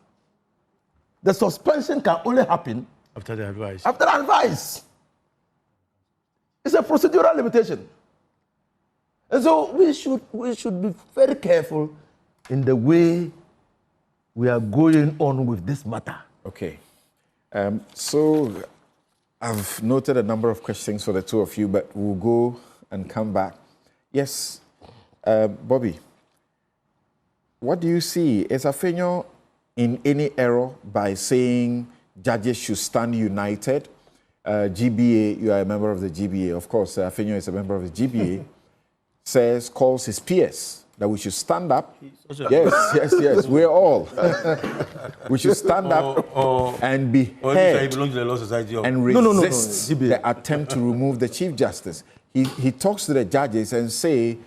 [SPEAKER 3] The suspension can only happen
[SPEAKER 4] After the advice.
[SPEAKER 3] after advice. It's a procedural limitation. And so we should be very careful in the way we are going on with this matter.
[SPEAKER 1] Okay. So I've noted a number of questions for the two of you, but we'll go and come back. Yes, Bobby, what do you see? Is Afenyo in any error by saying judges should stand united? GBA, you are a member of the GBA. Of course, Afenyo is a member of the GBA. Calls his peers that we should stand up. Yes, we're all. We should stand up and be heard and resist the attempt to remove the Chief Justice. He talks to the judges and say,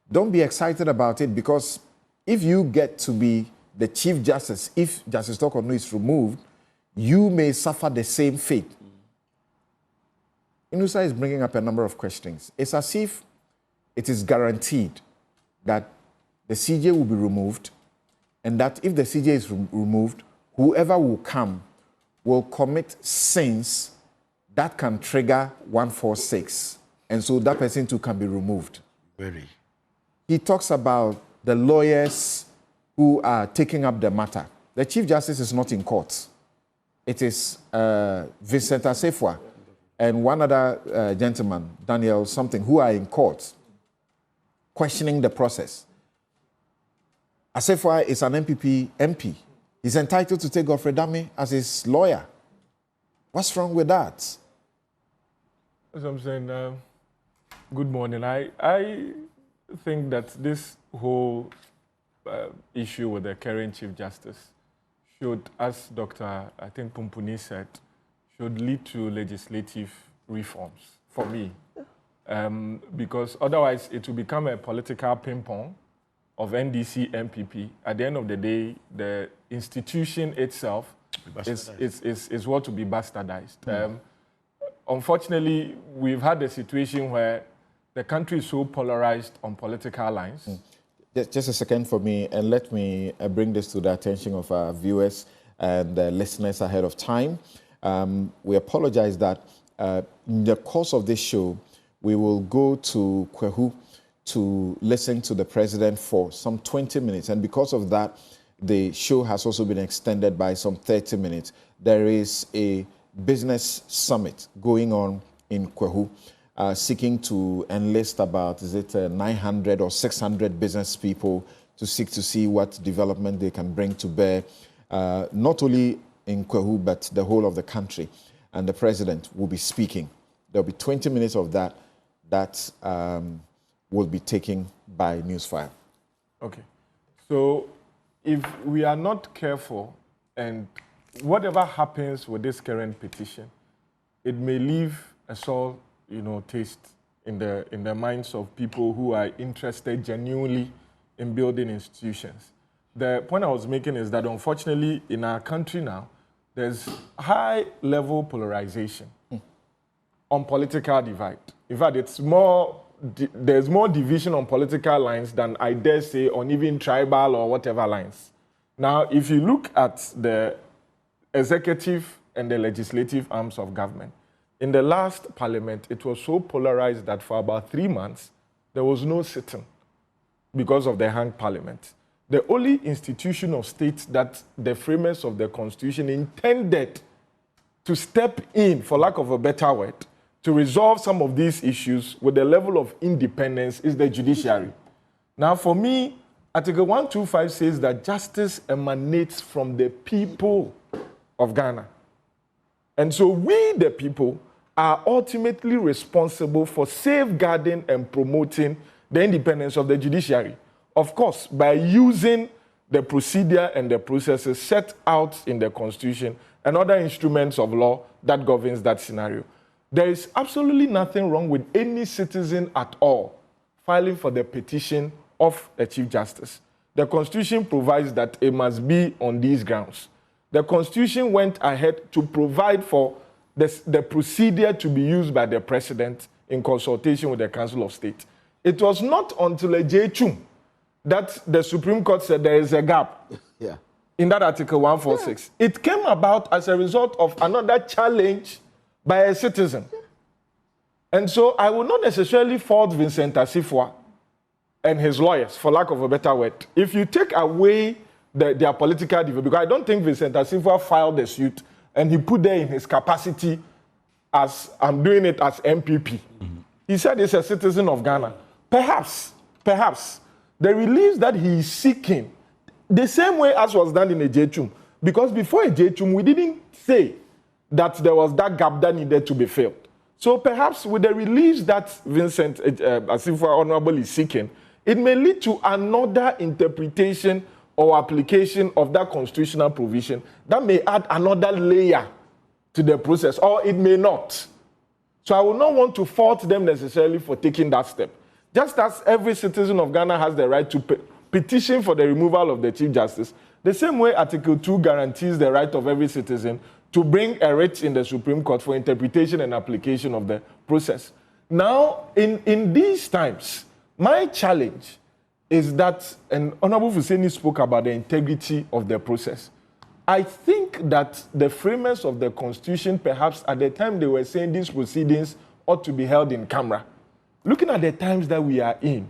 [SPEAKER 1] don't be excited about it, because if you get to be the Chief Justice, if Justice Tokono is removed, you may suffer the same fate. Inusa is bringing up a number of questions. It's as if it is guaranteed that the CJ will be removed, and that if the CJ is removed, whoever will come will commit sins that can trigger 146, and so that person too can be removed.
[SPEAKER 4] Very.
[SPEAKER 1] He talks about the lawyers who are taking up the matter. The Chief Justice is not in court. It is Vincent Asefwa and one other gentleman, Daniel something, who are in court questioning the process. Asefwa is an NPP MP. He's entitled to take Godfrey Dame as his lawyer. What's wrong with that?
[SPEAKER 7] As I'm saying, good morning. I think that this whole issue with the current Chief Justice should, as Dr. I think Pumpuni said, should lead to legislative reforms for me. Because otherwise it will become a political ping-pong of NDC, NPP. At the end of the day, the institution itself is what will be bastardized. Unfortunately, we've had a situation where the country is so polarized on political lines.
[SPEAKER 1] Just a second for me, and let me bring this to the attention of our viewers and listeners ahead of time. We apologize that in the course of this show, we will go to Kwehu to listen to the president for some 20 minutes. And because of that, the show has also been extended by some 30 minutes. There is a business summit going on in Kwehu, seeking to enlist about, 900 or 600 business people to seek to see what development they can bring to bear, not only in Kwehu, but the whole of the country. And the president will be speaking. There'll be 20 minutes of that will be taken by Newsfile.
[SPEAKER 7] Okay. So if we are not careful, and whatever happens with this current petition, it may leave a sour, taste in the minds of people who are interested genuinely in building institutions. The point I was making is that unfortunately in our country now, there's high-level polarization on political divide. In fact, there's more division on political lines than I dare say on even tribal or whatever lines. Now, if you look at the executive and the legislative arms of government, in the last parliament, it was so polarized that for about 3 months, there was no sitting because of the hanged parliament. The only institution of state that the framers of the constitution intended to step in, for lack of a better word, to resolve some of these issues with the level of independence is the judiciary. Now, for me, Article 125 says that justice emanates from the people of Ghana. And so we, the people, are ultimately responsible for safeguarding and promoting the independence of the judiciary. Of course, by using the procedure and the processes set out in the Constitution and other instruments of law that governs that scenario. There is absolutely nothing wrong with any citizen at all filing for the petition of a Chief Justice. The Constitution provides that it must be on these grounds. The Constitution went ahead to provide for the procedure to be used by the President in consultation with the Council of State. It was not until a J-Chum that the Supreme Court said there is a gap in that Article 146. It came about as a result of another challenge by a citizen. And so I will not necessarily fault Vincent Asifua and his lawyers, for lack of a better word. If you take away their political division, because I don't think Vincent Asifua filed a suit and he put there in his capacity as, I'm doing it as NPP. He said he's a citizen of Ghana. Perhaps, the relief that he is seeking, the same way as was done in a J-Chum, because before a J-Chum, we didn't say that there was that gap that needed to be filled. So perhaps with the release that Vincent Asifua Honorable is seeking, it may lead to another interpretation or application of that constitutional provision that may add another layer to the process, or it may not. So I will not want to fault them necessarily for taking that step. Just as every citizen of Ghana has the right to petition for the removal of the Chief Justice, the same way Article 2 guarantees the right of every citizen to bring a writ in the Supreme Court for interpretation and application of the process. Now, in these times, my challenge is that, and Honorable Fuseni spoke about the integrity of the process. I think that the framers of the Constitution, perhaps at the time they were saying these proceedings ought to be held in camera. Looking at the times that we are in,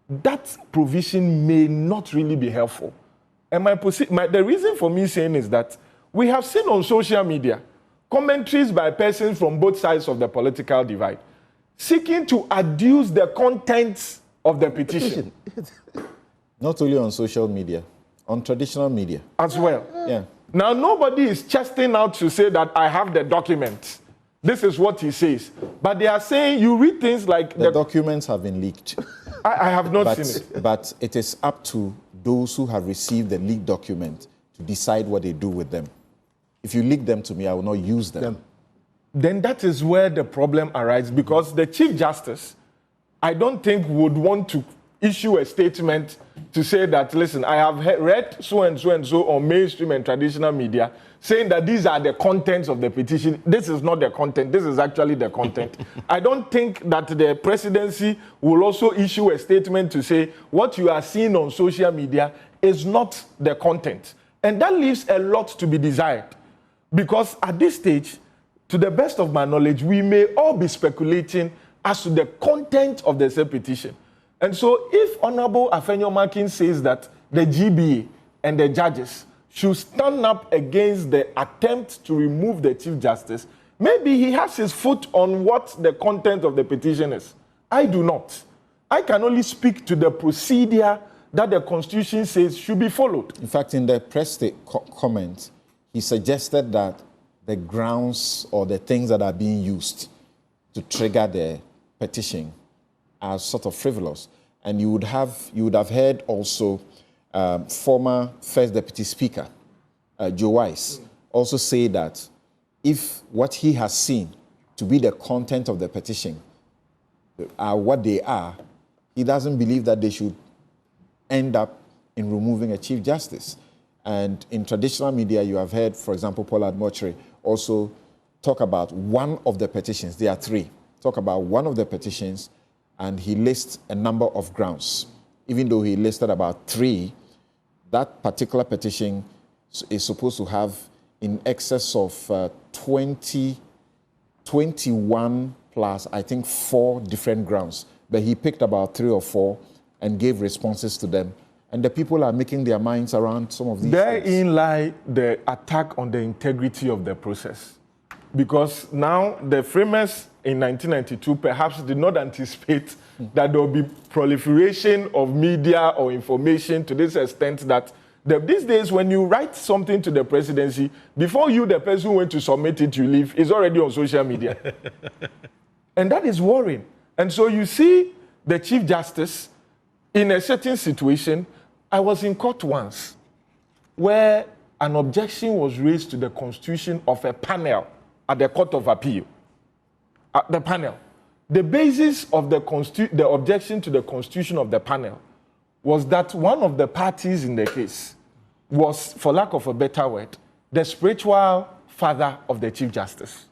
[SPEAKER 7] that provision may not really be helpful. And the reason for me saying is that we have seen on social media commentaries by persons from both sides of the political divide seeking to adduce the contents of the petition.
[SPEAKER 1] Not only on social media, on traditional media
[SPEAKER 7] as well.
[SPEAKER 1] Yeah.
[SPEAKER 7] Now, nobody is chesting out to say that I have the document. This is what he says. But they are saying, you read things like...
[SPEAKER 1] The documents have been leaked.
[SPEAKER 7] I have not seen it.
[SPEAKER 1] But it is up to those who have received the leaked document to decide what they do with them. If you leak them to me, I will not use them.
[SPEAKER 7] Then that is where the problem arises, because the Chief Justice, I don't think would want to issue a statement to say that, listen, I have read so and so and so on mainstream and traditional media saying that these are the contents of the petition. This is not the content. This is actually the content. I don't think that the presidency will also issue a statement to say what you are seeing on social media is not the content. And that leaves a lot to be desired. Because at this stage, to the best of my knowledge, we may all be speculating as to the content of the said petition. And so if Honorable Afenyo-Markin says that the GBA and the judges should stand up against the attempt to remove the Chief Justice, maybe he has his foot on what the content of the petition is. I do not. I can only speak to the procedure that the Constitution says should be followed.
[SPEAKER 1] In fact, in the press comment, he suggested that the grounds or the things that are being used to trigger the petition are sort of frivolous. And you would have heard also former First Deputy Speaker, Joe Wise, also say that if what he has seen to be the content of the petition are what they are, he doesn't believe that they should end up in removing a Chief Justice. And in traditional media, you have heard, for example, Paul Admochre also talk about one of the petitions. There are three. Talk about one of the petitions, and he lists a number of grounds. Even though he listed about three, that particular petition is supposed to have in excess of 21 plus, I think, 4 different grounds. But he picked about 3 or 4 and gave responses to them. And the people are making their minds around some of these things.
[SPEAKER 7] Therein lie the attack on the integrity of the process. because now the framers in 1992 perhaps did not anticipate that there will be proliferation of media or information to this extent that these days when you write something to the presidency, before you, the person who went to submit it, you leave, it's already on social media. And that is worrying. And so you see the Chief Justice in a certain situation. I was in court once where an objection was raised to the constitution of a panel at the Court of Appeal. The panel. The basis of the objection to the constitution of the panel was that one of the parties in the case was, for lack of a better word, the spiritual father of the Chief Justice.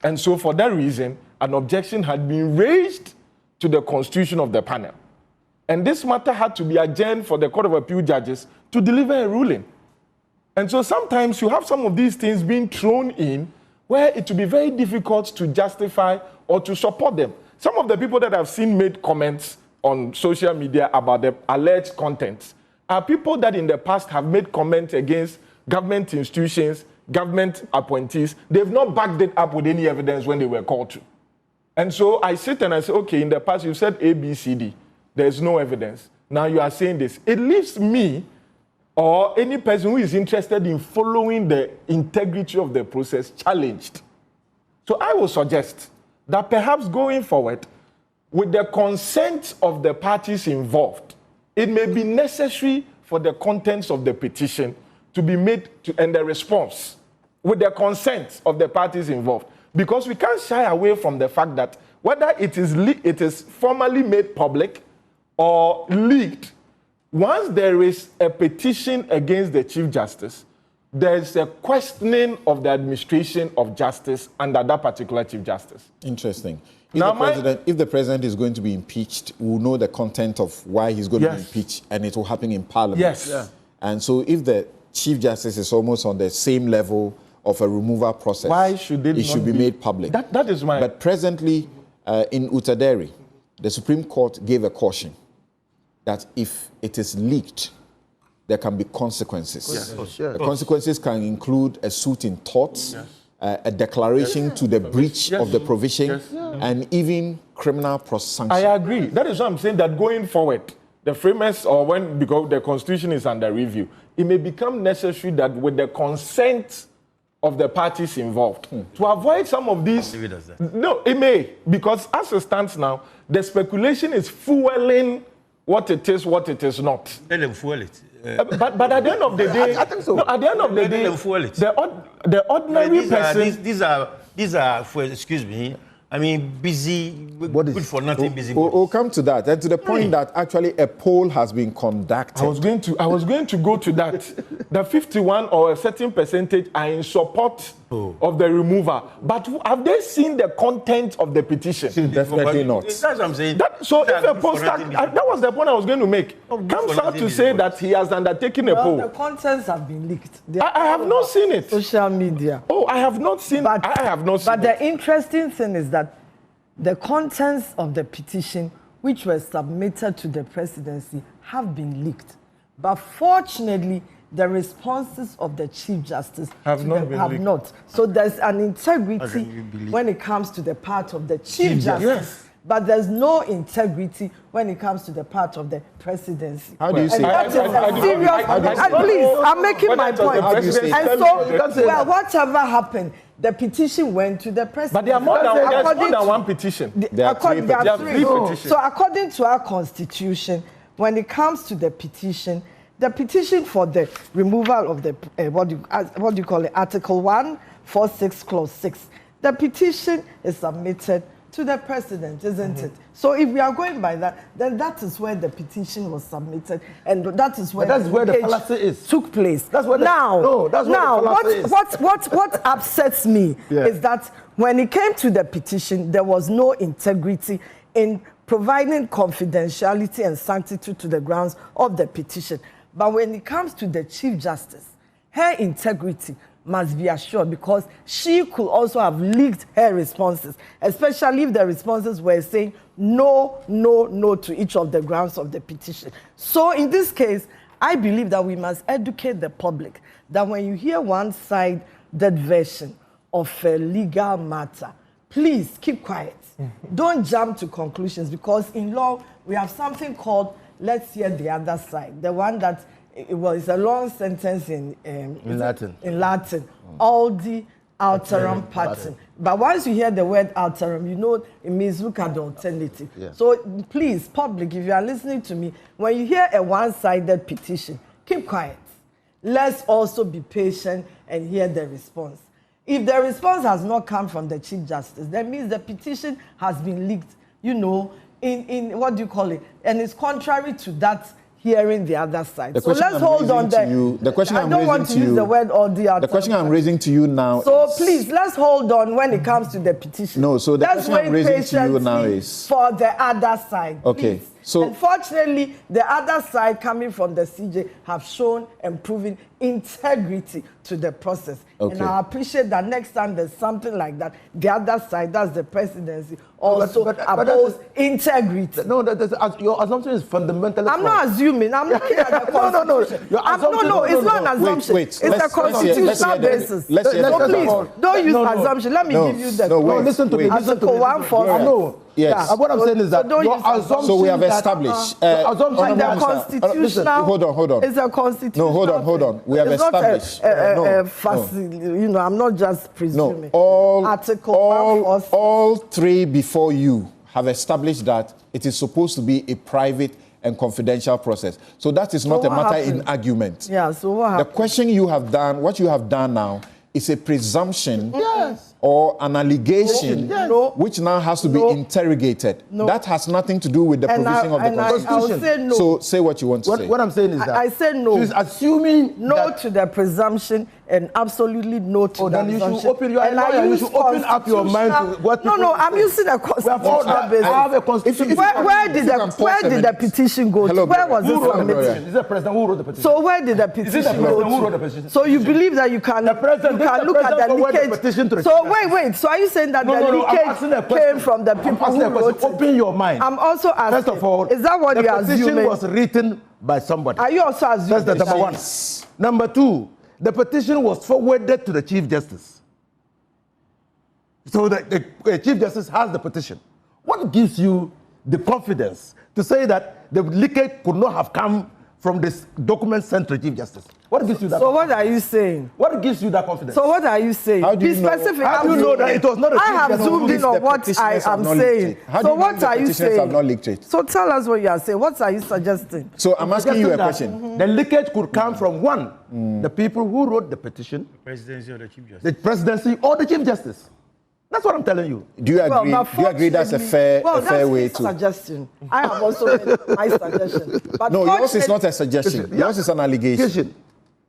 [SPEAKER 7] And so for that reason, an objection had been raised to the constitution of the panel. And this matter had to be adjourned for the Court of Appeal judges to deliver a ruling. And so sometimes you have some of these things being thrown in where it will be very difficult to justify or to support them. Some of the people that I've seen made comments on social media about the alleged contents are people that in the past have made comments against government institutions, government appointees. They've not backed it up with any evidence when they were called to. And so I sit and I say, okay, in the past you said A, B, C, D. There's no evidence. Now you are saying this. It leaves me or any person who is interested in following the integrity of the process challenged. So I will suggest that perhaps going forward, with the consent of the parties involved, it may be necessary for the contents of the petition to be made and the response with the consent of the parties involved. Because we can't shy away from the fact that whether it is formally made public or leaked, once there is a petition against the Chief Justice, there is a questioning of the administration of justice under that particular Chief Justice.
[SPEAKER 1] Interesting. If the president is going to be impeached, we'll know the content of why he's going to be impeached, and it will happen in Parliament.
[SPEAKER 7] Yes. Yeah.
[SPEAKER 1] And so if the Chief Justice is almost on the same level of a removal process,
[SPEAKER 7] why should it
[SPEAKER 1] should be made public?
[SPEAKER 7] That is my...
[SPEAKER 1] But presently, in Utaderi, the Supreme Court gave a caution that if it is leaked, there can be consequences.
[SPEAKER 3] Yes.
[SPEAKER 1] The consequences can include a suit in torts, a declaration to the breach of the provision, and even criminal prosecution.
[SPEAKER 7] I agree. That is what I'm saying, that going forward, the framers, because the Constitution is under review, it may become necessary that with the consent of the parties involved, to avoid some of these... No, it may, because as it stands now, the speculation is fueling what it is not.
[SPEAKER 4] Let them fuel it.
[SPEAKER 7] But at the end of the day,
[SPEAKER 3] I think so.
[SPEAKER 7] No, at the end of the day, the ordinary person...
[SPEAKER 4] These are, excuse me, I mean, busy, good for nothing busy.
[SPEAKER 1] We'll come to that, and to the point that actually a poll has been conducted.
[SPEAKER 7] I was going to go to that. The 51 or a certain percentage are in support of the removal. But have they seen the content of the petition?
[SPEAKER 1] Definitely not.
[SPEAKER 4] That's what I'm saying.
[SPEAKER 7] So if a poll that was the point I was going to make. Comes out to say that he has undertaken a poll.
[SPEAKER 2] The contents have been leaked.
[SPEAKER 7] I have not seen it.
[SPEAKER 2] Social media.
[SPEAKER 7] Oh, I have not seen. I have not seen.
[SPEAKER 2] But the interesting thing is that the contents of the petition, which were submitted to the presidency, have been leaked. But fortunately, the responses of the Chief Justice
[SPEAKER 7] have not.
[SPEAKER 2] So there's an integrity when it comes to the part of the Chief Justice.
[SPEAKER 7] Yes.
[SPEAKER 2] But there's no integrity when it comes to the part of the presidency.
[SPEAKER 1] How do you say
[SPEAKER 2] that? That is a serious... And please, I'm making my point. And so, whatever happened, the petition went to the president.
[SPEAKER 7] But there are more than one petition.
[SPEAKER 1] There are three
[SPEAKER 7] petitions.
[SPEAKER 2] So according to our constitution, when it comes to the petition for the removal of the, what do you call it, Article 146, Clause 6, the petition is submitted to the president, isn't it? So if we are going by that, then that is where the petition was submitted, and that is where
[SPEAKER 3] the fallacy is.
[SPEAKER 2] Took place.
[SPEAKER 3] That's where
[SPEAKER 2] what upsets me is that when it came to the petition, there was no integrity in providing confidentiality and sanctity to the grounds of the petition. But when it comes to the Chief Justice, her integrity must be assured, because she could also have leaked her responses, especially if the responses were saying no to each of the grounds of the petition. So in this case, I believe that we must educate the public that when you hear one-sided version of a legal matter, please keep quiet. Don't jump to conclusions, because in law we have something called let's hear the other side. The one that it's a long sentence in
[SPEAKER 3] Latin.
[SPEAKER 2] In Latin, audi alteram partem. But once you hear the word alteram, you know it means look at the alternative.
[SPEAKER 3] Yeah.
[SPEAKER 2] So please, public, if you are listening to me, when you hear a one-sided petition, keep quiet. Let's also be patient and hear the response. If the response has not come from the Chief Justice, that means the petition has been leaked, in what do you call it? And it's contrary to that hearing the other side. So let's hold on there.
[SPEAKER 1] The question
[SPEAKER 2] I don't want to use the word or the
[SPEAKER 1] question I'm raising to you now.
[SPEAKER 2] So please, let's hold on when it comes to the petition.
[SPEAKER 1] No, so the question I'm raising to you now is
[SPEAKER 2] for the other side.
[SPEAKER 1] Okay.
[SPEAKER 2] Please.
[SPEAKER 1] So
[SPEAKER 2] unfortunately, the other side coming from the CJ have shown and proven integrity to the process.
[SPEAKER 1] Okay.
[SPEAKER 2] And I appreciate that next time there's something like that, the other side, that's the presidency, also oppose integrity.
[SPEAKER 3] No, your assumption is fundamentally
[SPEAKER 2] I'm not assuming. I'm looking at the constitution.
[SPEAKER 3] No,
[SPEAKER 2] it's not an assumption.
[SPEAKER 1] Wait,
[SPEAKER 2] it's a constitutional basis.
[SPEAKER 1] So
[SPEAKER 2] please, don't use assumption. Let me give you the...
[SPEAKER 3] listen to me.
[SPEAKER 2] Article 144.
[SPEAKER 3] No.
[SPEAKER 1] Yes.
[SPEAKER 3] What I'm saying is that your assumption.
[SPEAKER 1] So we have established.
[SPEAKER 2] And the constitutional.
[SPEAKER 1] Hold on.
[SPEAKER 2] It's a constitutional.
[SPEAKER 1] No, hold on. We have established.
[SPEAKER 2] I'm not just presuming.
[SPEAKER 1] No,
[SPEAKER 2] Article
[SPEAKER 1] all three before you have established that it is supposed to be a private and confidential process. So that is not a matter in argument.
[SPEAKER 2] Yeah. So what happened?
[SPEAKER 1] The question you have done, what you have done now, is a presumption.
[SPEAKER 3] Yes.
[SPEAKER 1] Or an allegation, which now has to be interrogated. That has nothing to do with the provision of the Constitution.
[SPEAKER 2] I will say no.
[SPEAKER 1] So say what you want to say.
[SPEAKER 3] What I'm saying is that
[SPEAKER 2] I say no.
[SPEAKER 3] She's assuming
[SPEAKER 2] no to the presumption and absolutely no to the
[SPEAKER 3] then
[SPEAKER 2] presumption.
[SPEAKER 3] You should open your you should open up your mind to what.
[SPEAKER 2] No, I'm using a constitutional basis.
[SPEAKER 3] I have a constitution.
[SPEAKER 2] Where did the petition go to? Where was it submitted?
[SPEAKER 3] Is the president who wrote the petition?
[SPEAKER 2] So where did the petition go to? So you believe that you can look at the leakage? So wait. So are you saying that the leakage came from the people who wrote it?
[SPEAKER 3] Open your mind.
[SPEAKER 2] I'm also asking.
[SPEAKER 3] First of all,
[SPEAKER 2] is that what you are assuming?
[SPEAKER 3] The petition was written by somebody.
[SPEAKER 2] Are you also assuming?
[SPEAKER 3] That's the number one. Number two, the petition was forwarded to the Chief Justice. So the Chief Justice has the petition. What gives you the confidence to say that the leakage could not have come from this document sent to the Chief Justice? What gives you that?
[SPEAKER 2] So what are you saying?
[SPEAKER 3] What gives you that confidence?
[SPEAKER 2] So what are you saying?
[SPEAKER 1] How do you know?
[SPEAKER 2] Specific.
[SPEAKER 3] How do you know that it was not a Chief
[SPEAKER 2] I have
[SPEAKER 3] Justice?
[SPEAKER 2] zoomed in on what I am saying. So what are you saying?
[SPEAKER 1] Have not leaked it?
[SPEAKER 2] So tell us what you are saying. What are you suggesting?
[SPEAKER 1] So I'm asking you a question.
[SPEAKER 3] The leakage could come from the people who wrote the petition,
[SPEAKER 4] The presidency or the Chief Justice.
[SPEAKER 3] the presidency or the Chief Justice. That's what I'm telling you.
[SPEAKER 1] Do you agree? Do you agree that's a fair way to?
[SPEAKER 2] Suggestion. I have also made my suggestion. But
[SPEAKER 1] no, yours is not a suggestion. Yours is an allegation.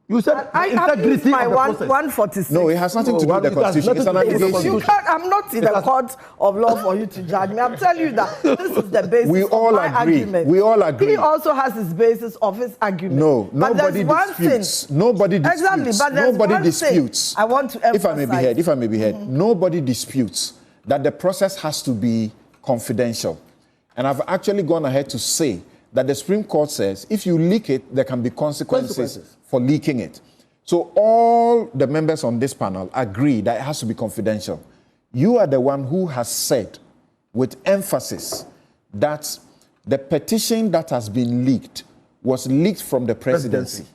[SPEAKER 3] You said
[SPEAKER 2] I have used my 146.
[SPEAKER 1] No, it has nothing to do with the Constitution. It's an allegation.
[SPEAKER 2] I'm not in the court of law for you to judge me. I'm telling you that this is the basis
[SPEAKER 1] we all
[SPEAKER 2] of my
[SPEAKER 1] agree.
[SPEAKER 2] argument.
[SPEAKER 1] We all agree.
[SPEAKER 2] He also has his basis of his argument.
[SPEAKER 1] No, nobody disputes. Nobody disputes.
[SPEAKER 2] Exactly, but there's
[SPEAKER 1] nobody
[SPEAKER 2] one
[SPEAKER 1] disputes.
[SPEAKER 2] thing I want to emphasize.
[SPEAKER 1] If I may be heard, nobody disputes that the process has to be confidential. And I've actually gone ahead to say that the Supreme Court says if you leak it, there can be consequences for leaking it. So all the members on this panel agree that it has to be confidential. You are the one who has said with emphasis that the petition that has been leaked was leaked from the presidency.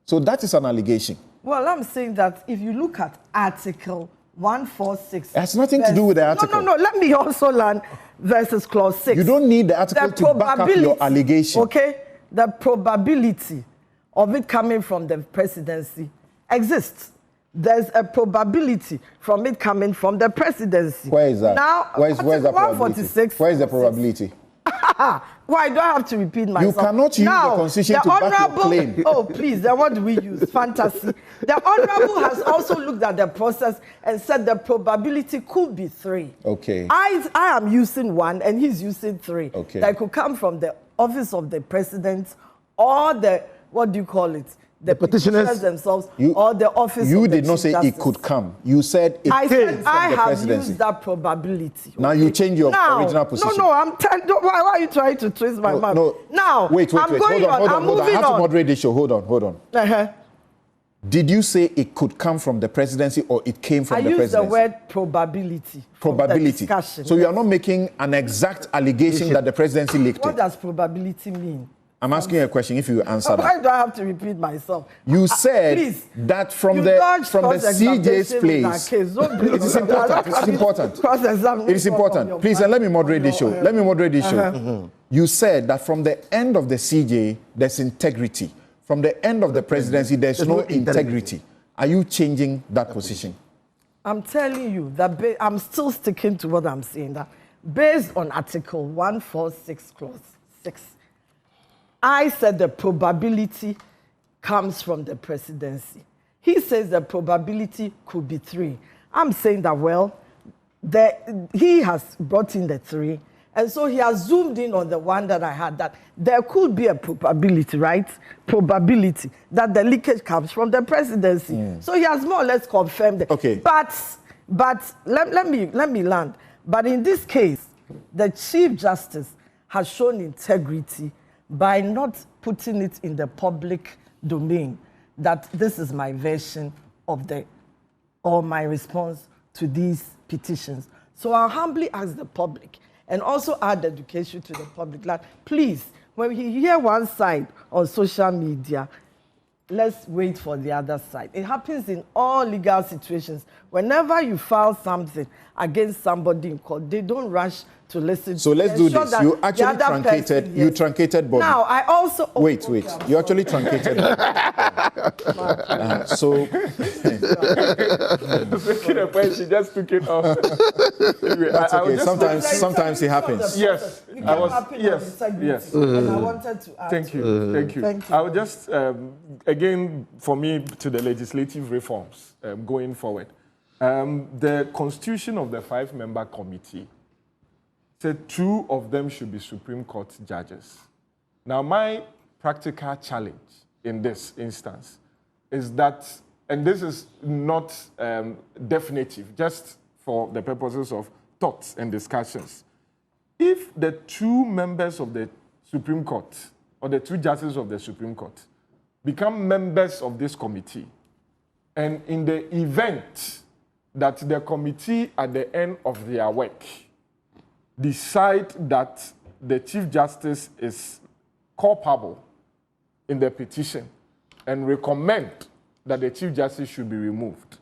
[SPEAKER 1] So that is an allegation.
[SPEAKER 2] Well, I'm saying that if you look at Article 146...
[SPEAKER 1] It has nothing to do with the article.
[SPEAKER 2] No. Let me also learn versus Clause 6.
[SPEAKER 1] You don't need the article to back up your allegation.
[SPEAKER 2] Okay? The probability of it coming from the presidency exists. There's a probability from it coming from the presidency.
[SPEAKER 1] Where is that?
[SPEAKER 2] Now,
[SPEAKER 1] where's the probability? Where is the probability?
[SPEAKER 2] Why do I have to repeat myself?
[SPEAKER 1] You cannot use the Constitution to back your claim.
[SPEAKER 2] Oh, please, then what do we use? Fantasy. The Honorable has also looked at the process and said the probability could be 3.
[SPEAKER 1] Okay.
[SPEAKER 2] I am using 1 and he's using 3.
[SPEAKER 1] Okay.
[SPEAKER 2] That could come from the office of the president or the, what do you call it? The petitioners themselves or the office
[SPEAKER 1] You
[SPEAKER 2] of the
[SPEAKER 1] did not say
[SPEAKER 2] Justice.
[SPEAKER 1] It could come. You said it came from the presidency.
[SPEAKER 2] I have used that probability.
[SPEAKER 1] Now you change your original position.
[SPEAKER 2] No, why are you trying to twist my mouth?
[SPEAKER 1] No.
[SPEAKER 2] Now,
[SPEAKER 1] wait.
[SPEAKER 2] I'm going on. I'm moving
[SPEAKER 1] on. I have
[SPEAKER 2] on.
[SPEAKER 1] to moderate the show. Hold on.
[SPEAKER 2] Uh-huh.
[SPEAKER 1] Did you say it could come from the presidency or it came from the presidency?
[SPEAKER 2] I used the word probability.
[SPEAKER 1] Probability. So you are not making an exact allegation that the presidency leaked
[SPEAKER 2] What
[SPEAKER 1] it.
[SPEAKER 2] does probability mean?
[SPEAKER 1] I'm asking you a question if you answer that.
[SPEAKER 2] Why do I have to repeat myself?
[SPEAKER 1] You said
[SPEAKER 2] please,
[SPEAKER 1] that from the CJ's place. It is important. It is important. It is important. Please, and let me moderate this show. Let me moderate this show. You said that from the end of the CJ, there's integrity. From the end of the presidency, there's no integrity. Are you changing that position?
[SPEAKER 2] I'm telling you that I'm still sticking to what I'm saying. That based on Article 146, Clause 6, I said the probability comes from the presidency. He says the probability could be 3. I'm saying that, well, he has brought in the 3, and so he has zoomed in on the one that I had, that there could be a probability, right? Probability that the leakage comes from the presidency. So he has more or less confirmed it.
[SPEAKER 1] Okay.
[SPEAKER 2] But let me land. But in this case, the Chief Justice has shown integrity by not putting it in the public domain, that this is my version of my response to these petitions. So I'll humbly ask the public and also add education to the public, like, please, when we hear one side on social media, let's wait for the other side. It happens in all legal situations. Whenever you file something against somebody in court, they don't rush to listen.
[SPEAKER 1] So let's do this. You actually truncated. You truncated Bobby.
[SPEAKER 2] Now I also
[SPEAKER 1] wait. You actually truncated. So
[SPEAKER 7] making a point, she just took it off. Anyway,
[SPEAKER 1] that's okay. Sometimes it happens.
[SPEAKER 7] Yes,
[SPEAKER 2] I was. Yes. And I wanted to add.
[SPEAKER 7] Thank you. I will just again, for me, to the legislative reforms going forward. The constitution of the 5-member committee said 2 of them should be Supreme Court judges. Now, my practical challenge in this instance is that, and this is not definitive, just for the purposes of thoughts and discussions, if the 2 members of the Supreme Court, or the 2 justices of the Supreme Court, become members of this committee, and in the event that the committee at the end of their work decide that the Chief Justice is culpable in the petition and recommend that the Chief Justice should be removed.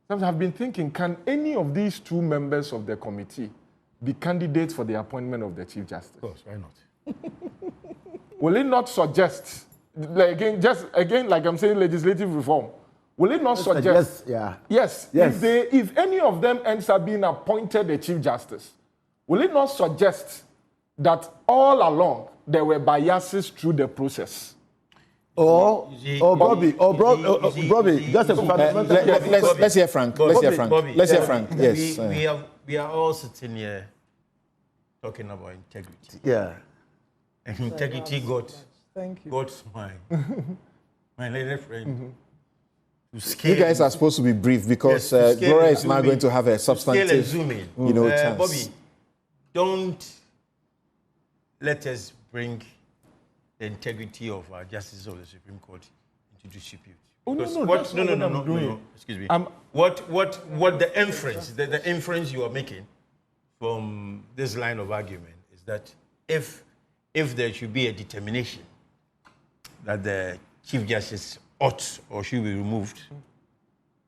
[SPEAKER 7] Sometimes I've been thinking, can any of these 2 members of the committee be candidates for the appointment of the Chief Justice?
[SPEAKER 4] Of course, why not?
[SPEAKER 7] Will it not suggest, like again, like I'm saying, legislative reform, will it not suggest? Yes. If any of them ends up being appointed the Chief Justice, will it not suggest that all along there were biases through the process?
[SPEAKER 3] Bobby, just
[SPEAKER 1] let's hear Frank. Let's hear Frank. Yes.
[SPEAKER 4] We are all sitting here talking about integrity.
[SPEAKER 3] Yeah.
[SPEAKER 4] And integrity got my lady friend.
[SPEAKER 1] You guys are supposed to be brief because Gloria is now going to have a substantive, chance.
[SPEAKER 4] Bobby, don't let us bring the integrity of our justices of the Supreme Court into dispute. No. Excuse me. What the inference, the inference you are making from this line of argument is that if there should be a determination that the Chief Justice ought or should be removed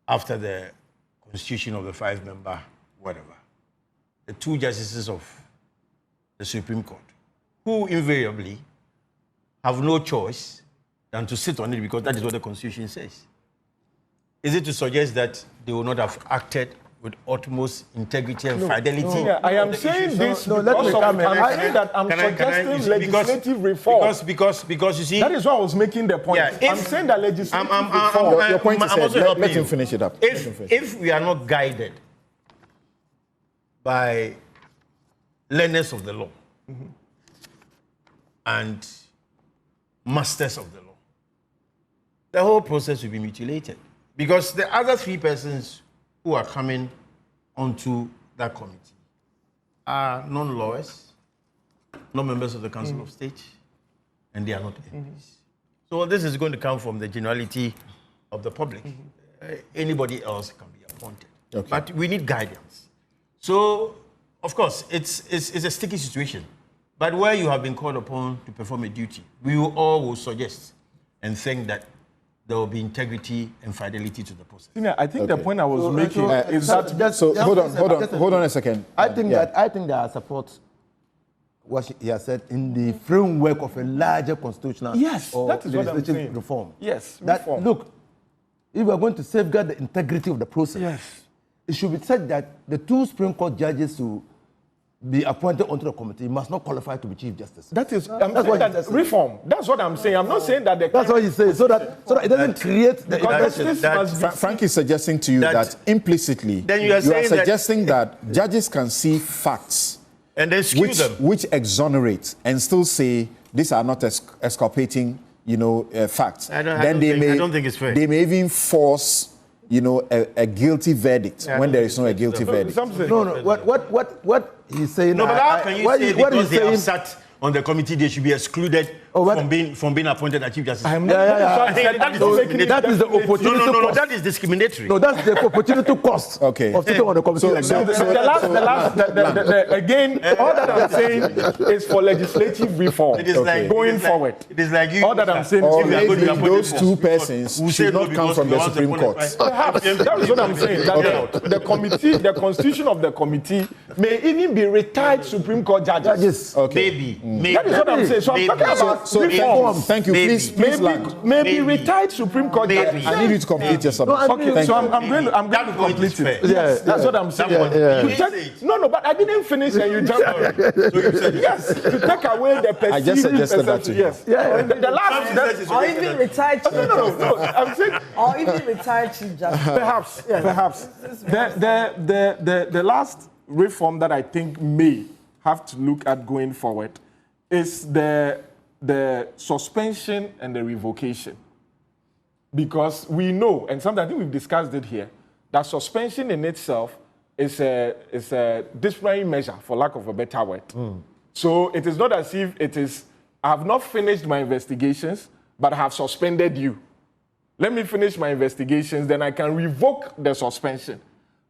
[SPEAKER 4] after the constitution of the 5-member, whatever, the 2 justices of the Supreme Court, who invariably have no choice than to sit on it because that is what the Constitution says. Is it to suggest that they will not have acted with utmost integrity and fidelity?
[SPEAKER 7] No, I am saying this because I'm suggesting legislative reform.
[SPEAKER 4] Because you see...
[SPEAKER 7] That is why I was making the point. I'm saying that legislative reform...
[SPEAKER 1] Your point is let him finish it up.
[SPEAKER 4] If we are not guided by learners of the law and masters of the law, the whole process will be mutilated. Because the other 3 persons who are coming onto that committee are non-lawyers, not members of the Council of State, and they are not MPs. So this is going to come from the generality of the public. Anybody else can be appointed.
[SPEAKER 1] Okay.
[SPEAKER 4] But we need guidance. So, of course, it's a sticky situation. But where you have been called upon to perform a duty, we all will suggest and think that there will be integrity and fidelity to the process.
[SPEAKER 7] I think the point I was making is that...
[SPEAKER 1] hold on a second.
[SPEAKER 3] I think that I support what he has said in the framework of a larger constitutional
[SPEAKER 7] that is what I'm saying.
[SPEAKER 3] reform.
[SPEAKER 7] Yes,
[SPEAKER 3] that,
[SPEAKER 7] reform.
[SPEAKER 3] Look, if we are going to safeguard the integrity of the process, it should be said that the 2 Supreme Court judges who be appointed onto the committee must not qualify to be Chief Justice.
[SPEAKER 7] That's what that reform. That's what I'm saying. I'm not saying that
[SPEAKER 3] that's what he says, so that it doesn't create the impression.
[SPEAKER 1] Frank is suggesting to you that implicitly
[SPEAKER 4] then you are
[SPEAKER 1] suggesting that judges can see facts
[SPEAKER 4] and then skew them,
[SPEAKER 1] which exonerate and still say these are not exculpating, facts.
[SPEAKER 4] I don't think it's fair.
[SPEAKER 1] They may even force, a guilty verdict when there is no guilty verdict.
[SPEAKER 3] No. What he's saying.
[SPEAKER 4] No, but how can you say because they have sat on the committee, they should be excluded from being appointed as Chief Justice?
[SPEAKER 3] That is the opportunity.
[SPEAKER 4] No, that is discriminatory.
[SPEAKER 3] No, that's the opportunity cost of sitting on the committee.
[SPEAKER 7] Again, all that I'm saying is for legislative reform.
[SPEAKER 4] It is like
[SPEAKER 7] going forward.
[SPEAKER 4] It is like you.
[SPEAKER 7] All that I'm saying
[SPEAKER 1] or
[SPEAKER 7] is
[SPEAKER 1] maybe those 2 persons should not come from the Supreme Court.
[SPEAKER 7] Perhaps that is what I'm saying. That the committee, the constitution of the committee, may even be retired Supreme Court judges.
[SPEAKER 4] Maybe.
[SPEAKER 7] That is what I'm saying. So I'm talking about reform.
[SPEAKER 1] Thank you. Please land.
[SPEAKER 7] Maybe retired Supreme Court judges.
[SPEAKER 1] I need you to complete your submission.
[SPEAKER 7] Okay, so I'm going to complete it. Yes, that's what I'm saying. No, but I didn't finish and you jumped on it. So you said yes, to take away the perceived.
[SPEAKER 1] I just suggested that to you.
[SPEAKER 7] Yes. The last...
[SPEAKER 2] Or even retired Chief Justice.
[SPEAKER 7] No, I'm saying...
[SPEAKER 2] Or even retired Chief Justice.
[SPEAKER 7] Perhaps. The last reform that I think may have to look at going forward is the suspension and the revocation. Because we know, and sometimes I think we've discussed it here, that suspension in itself is a disciplinary measure, for lack of a better word. So it is not as if it is, I have not finished my investigations, but I have suspended you. Let me finish my investigations, then I can revoke the suspension.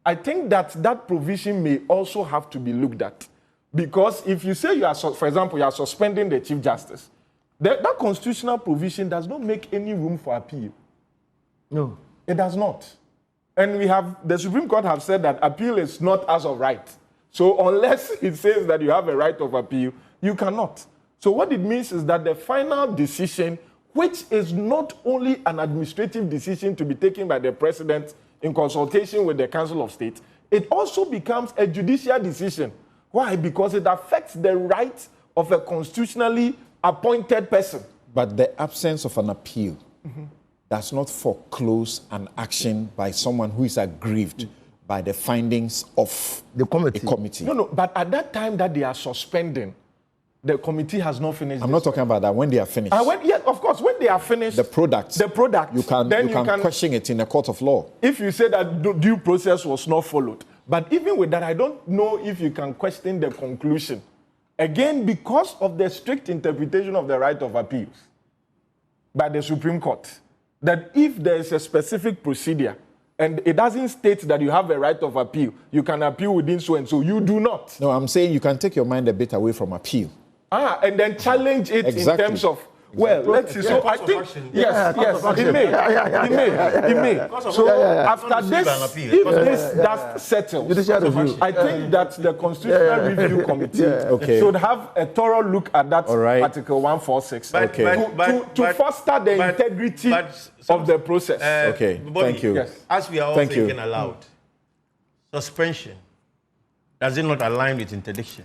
[SPEAKER 7] I think that provision may also have to be looked at. Because if you say for example, you are suspending the Chief Justice, that constitutional provision does not make any room for appeal.
[SPEAKER 3] No.
[SPEAKER 7] It does not. And the Supreme Court have said that appeal is not as of right. So unless it says that you have a right of appeal, you cannot. So what it means is that the final decision, which is not only an administrative decision to be taken by the President in consultation with the Council of State, it also becomes a judicial decision. Why? Because it affects the right of a constitutionally appointed person.
[SPEAKER 1] But the absence of an appeal does not foreclose an action by someone who is aggrieved by the findings of
[SPEAKER 3] the committee.
[SPEAKER 1] A committee.
[SPEAKER 7] No, but at that time that they are suspending, the committee has not finished.
[SPEAKER 1] I'm not talking about that. When they are finished.
[SPEAKER 7] Yes, of course. When they are finished,
[SPEAKER 1] the product. You can question it in a court of law.
[SPEAKER 7] If you say that due process was not followed. But even with that, I don't know if you can question the conclusion. Again, because of the strict interpretation of the right of appeals by the Supreme Court, that if there is a specific procedure and it doesn't state that you have a right of appeal, you can appeal within so and so. You do not.
[SPEAKER 1] No, I'm saying you can take your mind a bit away from appeal.
[SPEAKER 7] And then challenge it in terms of, well, let's see. So I think, yes, it may. So after this, if this does settle, I think that the Constitutional Review Committee should have a thorough look at that Article 146 to foster the integrity of the process.
[SPEAKER 1] Okay, thank you.
[SPEAKER 4] Yes. As we are all thinking aloud, suspension, does it not align with interdiction?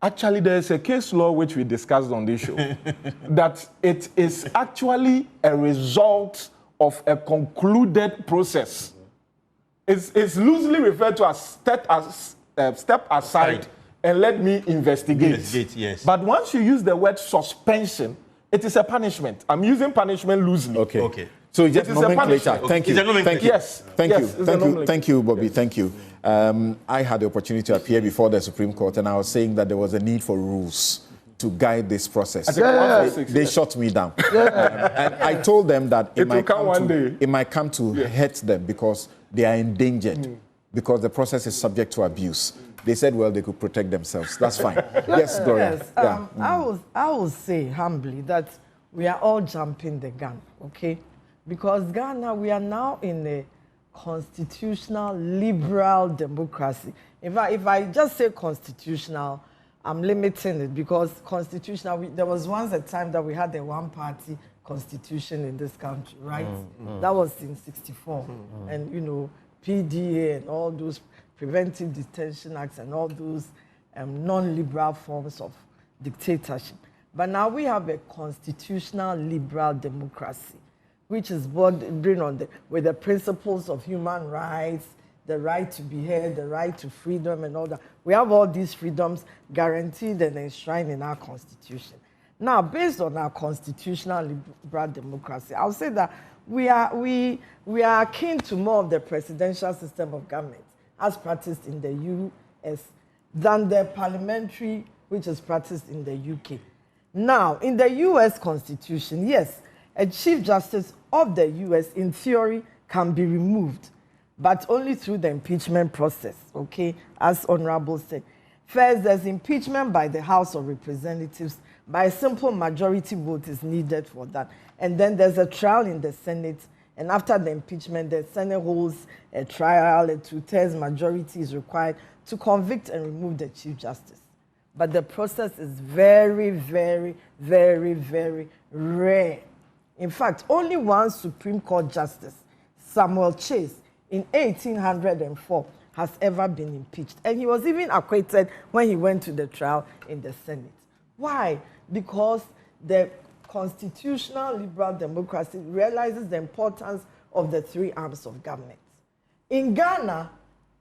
[SPEAKER 7] Actually, there is a case law which we discussed on this show that it is actually a result of a concluded process. It's loosely referred to as step aside and let me investigate.
[SPEAKER 4] Yes.
[SPEAKER 7] But once you use the word suspension, it is a punishment. I'm using punishment loosely.
[SPEAKER 1] Okay. So it's just nomenclature. Thank you.
[SPEAKER 7] Yes.
[SPEAKER 1] Thank you, Bobby. Thank you. I had the opportunity to appear before the Supreme Court, and I was saying that there was a need for rules to guide this process.
[SPEAKER 7] They
[SPEAKER 1] shut me down. And I told them that it might come to hurt them because they are endangered, because the process is subject to abuse. They said, well, they could protect themselves. That's fine. Yes, Gloria.
[SPEAKER 2] Yes, I will say humbly that we are all jumping the gun, okay? Because Ghana, we are now in a constitutional liberal democracy. In fact, if I just say constitutional, I'm limiting it because constitutional, there was once a time that we had a one-party constitution in this country, right? That was in 64. And, you know, PDA and all those Preventive Detention Acts and all those non-liberal forms of dictatorship. But now we have a constitutional liberal democracy, which is born on with the principles of human rights, the right to be heard, the right to freedom and all that. We have all these freedoms guaranteed and enshrined in our constitution. Now, based on our constitutional liberal democracy, I'll say that we are akin to more of the presidential system of government as practiced in the US than the parliamentary, which is practiced in the UK. Now, in the US Constitution, yes, a Chief Justice of the US, in theory, can be removed, but only through the impeachment process, okay, as Honorable said. First, there's impeachment by the House of Representatives. By a simple majority vote is needed for that. And then there's a trial in the Senate, and after the impeachment, the Senate holds a trial, a two-thirds majority is required to convict and remove the Chief Justice. But the process is very, very, very, very rare. In fact, only one Supreme Court Justice, Samuel Chase, in 1804, has ever been impeached. And he was even acquitted when he went to the trial in the Senate. Why? Because the constitutional liberal democracy realizes the importance of the three arms of government. In Ghana,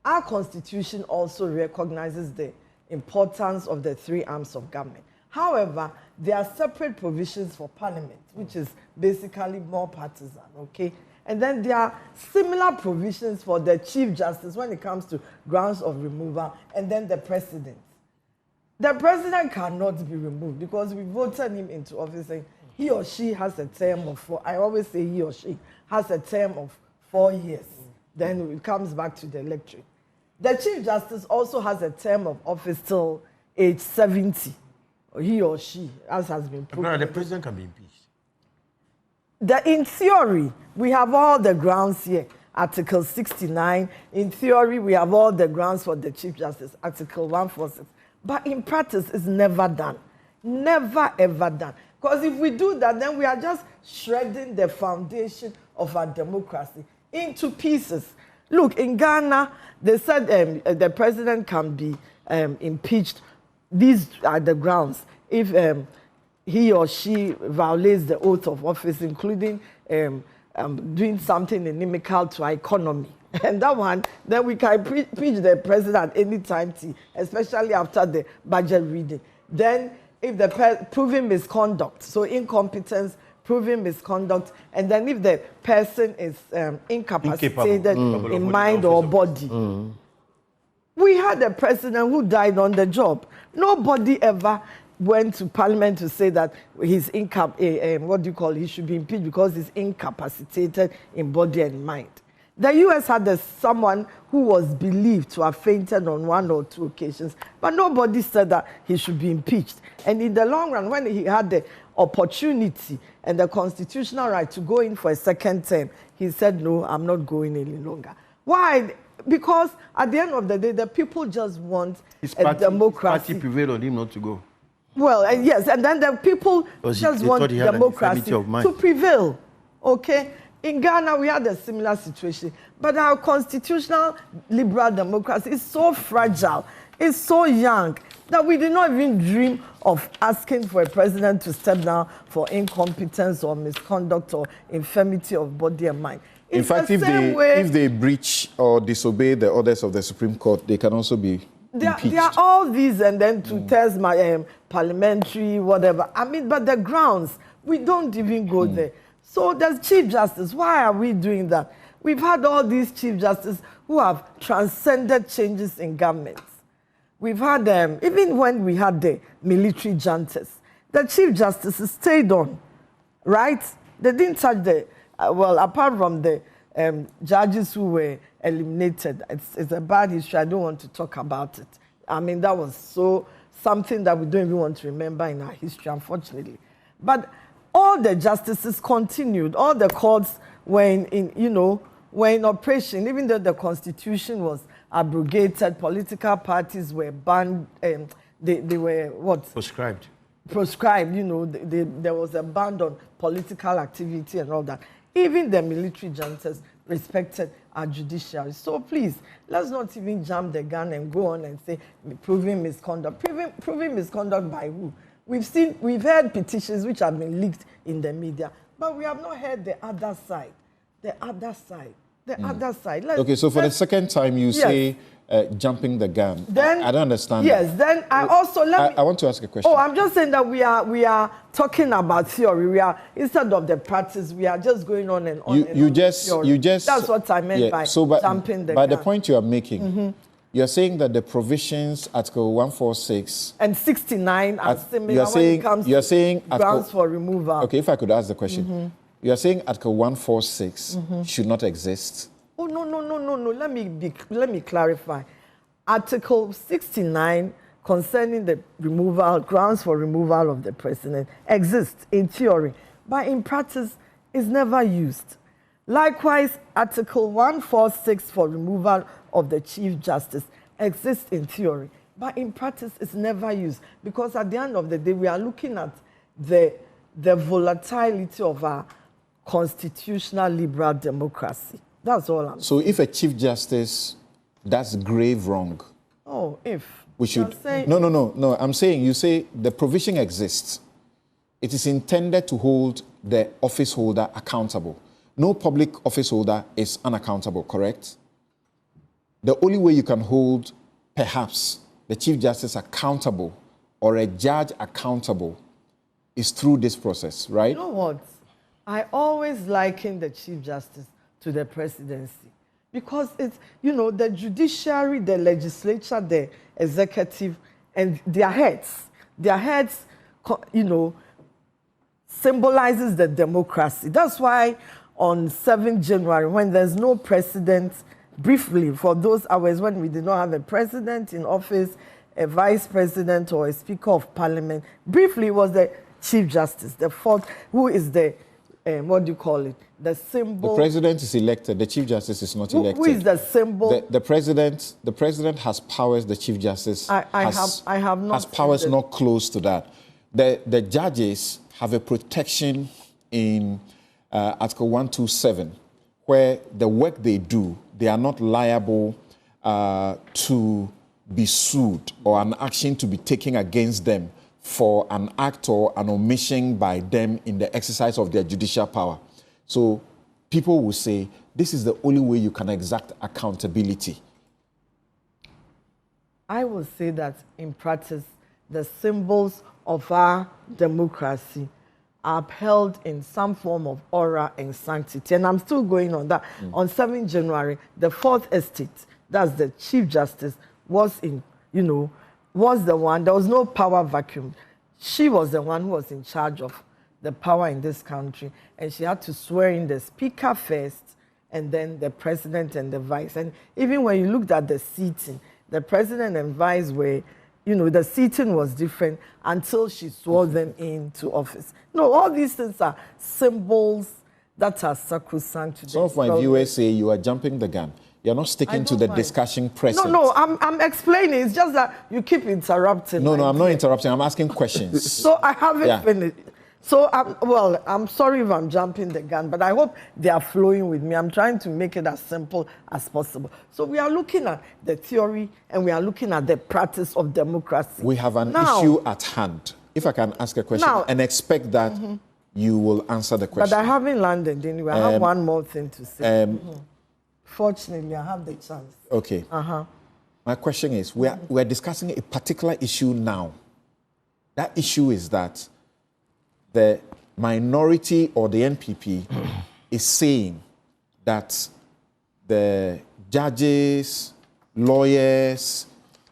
[SPEAKER 2] our constitution also recognizes the importance of the three arms of government. However, there are separate provisions for parliament, which is basically more partisan, okay? And then there are similar provisions for the Chief Justice when it comes to grounds of removal, and then the president. The president cannot be removed because we voted him into office saying he or she has a term of 4. I always say he or she has a term of 4 years. Then it comes back to the electorate. The Chief Justice also has a term of office till age 70. He or she, as has been proven.
[SPEAKER 4] The president can be impeached.
[SPEAKER 2] In theory, we have all the grounds here. Article 69. In theory, we have all the grounds for the Chief Justice. Article 146. But in practice, it's never done. Never, ever done. Because if we do that, then we are just shredding the foundation of our democracy into pieces. Look, in Ghana, they said the president can be impeached. These are the grounds. If he or she violates the oath of office, including doing something inimical to our economy. And that one, then we can impeach the president any time, especially after the budget reading. Then, if the proven misconduct, so incompetence, proven misconduct, and then if the person is incapacitated in mind or body. We had a president who died on the job. Nobody ever went to parliament to say that he's he should be impeached because he's incapacitated in body and mind. The U.S. had someone who was believed to have fainted on 1 or 2 occasions, but nobody said that he should be impeached. And in the long run, when he had the opportunity and the constitutional right to go in for a second term, he said, no, I'm not going any longer. Why? Because at the end of the day, the people just want a democracy.
[SPEAKER 4] His party prevailed on him not to go.
[SPEAKER 2] Well, yes, and then the people just want democracy to prevail, okay? In Ghana, we had a similar situation. But our constitutional liberal democracy is so fragile, it's so young, that we did not even dream of asking for a president to step down for incompetence or misconduct or infirmity of body and mind.
[SPEAKER 1] In fact, if they breach or disobey the orders of the Supreme Court, they can also be impeached.
[SPEAKER 2] There are all these, and then to test my parliamentary, whatever. I mean, but the grounds, we don't even go there. So there's Chief Justice. Why are we doing that? We've had all these Chief Justices who have transcended changes in governments. we've had, even when we had the military juntas, the Chief Justices stayed on, right? They didn't touch the, well, apart from the judges who were eliminated, it's a bad history. I don't want to talk about it. I mean, that was something that we don't even want to remember in our history, unfortunately. But all the justices continued. All the courts were in operation, even though the Constitution was abrogated, political parties were banned, they were what?
[SPEAKER 4] Proscribed.
[SPEAKER 2] Proscribed, there was a ban on political activity and all that. Even the military juntas respected our judiciary. So please, let's not even jump the gun and go on and say proving misconduct. Proving misconduct by who? We've heard petitions which have been leaked in the media, but we have not heard the other side. The other side.
[SPEAKER 1] Okay, so for the second time you say jumping the gun.
[SPEAKER 2] Then,
[SPEAKER 1] I don't understand.
[SPEAKER 2] Yes, then I also
[SPEAKER 1] I want to ask a question.
[SPEAKER 2] Oh, I'm just saying that we are talking about theory. We are, instead of the practice, we are just going on and on.
[SPEAKER 1] You just
[SPEAKER 2] that's what I meant by jumping the gun.
[SPEAKER 1] By the point you are making, you're saying that the provisions, Article 146
[SPEAKER 2] and 69 are similar when it comes to grounds for removal.
[SPEAKER 1] Okay, if I could ask the question. You are saying Article 146 should not exist?
[SPEAKER 2] Oh, no. Let me clarify. Article 69 concerning the grounds for removal of the president exists in theory, but in practice is never used. Likewise, Article 146 for removal of the Chief Justice exists in theory, but in practice it's never used, because at the end of the day, we are looking at the volatility of our constitutional liberal democracy. That's all I'm saying.
[SPEAKER 1] So if a Chief Justice does grave wrong,
[SPEAKER 2] we
[SPEAKER 1] should... No. I'm saying, you say the provision exists. It is intended to hold the office holder accountable. No public office holder is unaccountable, correct? The only way you can hold, perhaps, the Chief Justice accountable or a judge accountable is through this process, right?
[SPEAKER 2] You know what? I always liken the Chief Justice to the presidency, because it's, the judiciary, the legislature, the executive, and their heads, symbolizes the democracy. That's why on 7th January, when there's no president, briefly, for those hours when we did not have a president in office, a vice president or a speaker of parliament, briefly was the Chief Justice, the fourth, who is the, the symbol.
[SPEAKER 1] The president is elected, the Chief Justice is not elected.
[SPEAKER 2] Who is the symbol?
[SPEAKER 1] The president has powers, the Chief Justice has powers not close to that. The judges have a protection in Article 127, where the work they do, they are not liable to be sued or an action to be taken against them for an act or an omission by them in the exercise of their judicial power. So people will say, this is the only way you can exact accountability.
[SPEAKER 2] I will say that in practice, the symbols of our democracy are upheld in some form of aura and sanctity. And I'm still going on that. On 7th January, the fourth estate, that's the Chief Justice, was was the one, there was no power vacuum. She was the one who was in charge of the power in this country, and she had to swear in the speaker first, and then the president and the vice. And even when you looked at the seating, the president and vice were, the seating was different until she swore them into office. No, all these things are symbols that are sacrosanct to
[SPEAKER 1] Some of my viewers say you are jumping the gun. You're not sticking to the discussion present.
[SPEAKER 2] No, I'm explaining. It's just that you keep interrupting.
[SPEAKER 1] No, I'm not interrupting. I'm asking questions.
[SPEAKER 2] So I haven't finished. So, I'm sorry if I'm jumping the gun, but I hope they are flowing with me. I'm trying to make it as simple as possible. So we are looking at the theory and we are looking at the practice of democracy.
[SPEAKER 1] We have an issue at hand. If I can ask a question and expect that you will answer the question.
[SPEAKER 2] But I haven't landed anyway. I have one more thing to say. Fortunately, I have the chance.
[SPEAKER 1] Okay. My question is, we're discussing a particular issue now. That issue is that the minority or the NPP is saying that the judges, lawyers,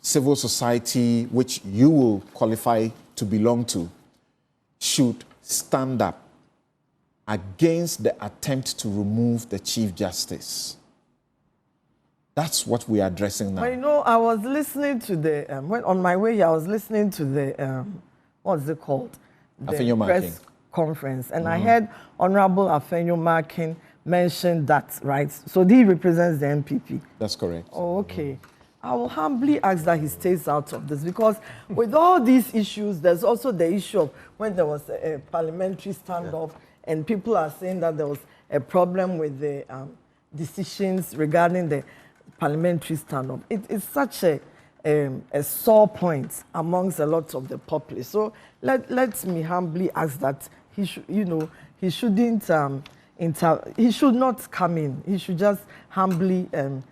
[SPEAKER 1] civil society, which you will qualify to belong to, should stand up against the attempt to remove the Chief Justice. That's what we are addressing now.
[SPEAKER 2] Well, you know, I was listening to the, on my way here, I was listening to the, what's it called? The press conference. And I heard Honorable Afenyo Markin mention that, right? So he represents the NPP.
[SPEAKER 1] That's correct.
[SPEAKER 2] Oh, okay. I will humbly ask that he stays out of this, because with all these issues, there's also the issue of when there was a parliamentary standoff, and people are saying that there was a problem with the decisions regarding the parliamentary standoff. It's such a sore point amongst a lot of the populace. So let me humbly ask that he should, you know, he shouldn't he should not come in. He should just humbly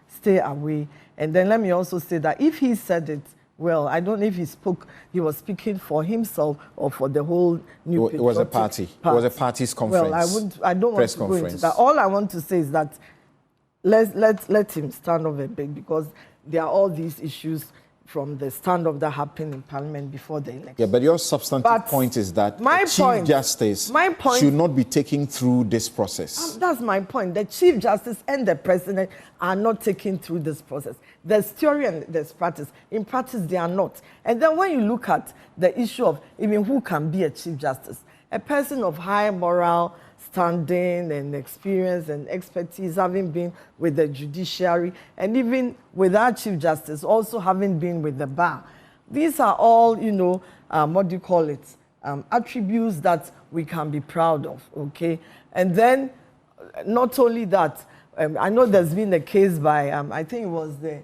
[SPEAKER 2] stay away. And then let me also say that if he said it, well, I don't know if he was speaking for himself or for the whole new.
[SPEAKER 1] It was a party. It was a party's conference.
[SPEAKER 2] Well, I don't want to go into that. All I want to say is that let him stand off a bit, because there are all these issues from the standoff that happened in Parliament before the election.
[SPEAKER 1] Yeah, but your substantive point is that the Chief Justice should not be taken through this process.
[SPEAKER 2] That's my point. The Chief Justice and the President are not taken through this process. There's theory and there's practice. In practice, they are not. And then when you look at the issue of even who can be a Chief Justice, a person of high moral standing and experience and expertise, having been with the judiciary, and even with our Chief Justice also having been with the bar. These are all, you know, what do you call it, attributes that we can be proud of, okay? And then, not only that, I know there's been a case by, I think it was the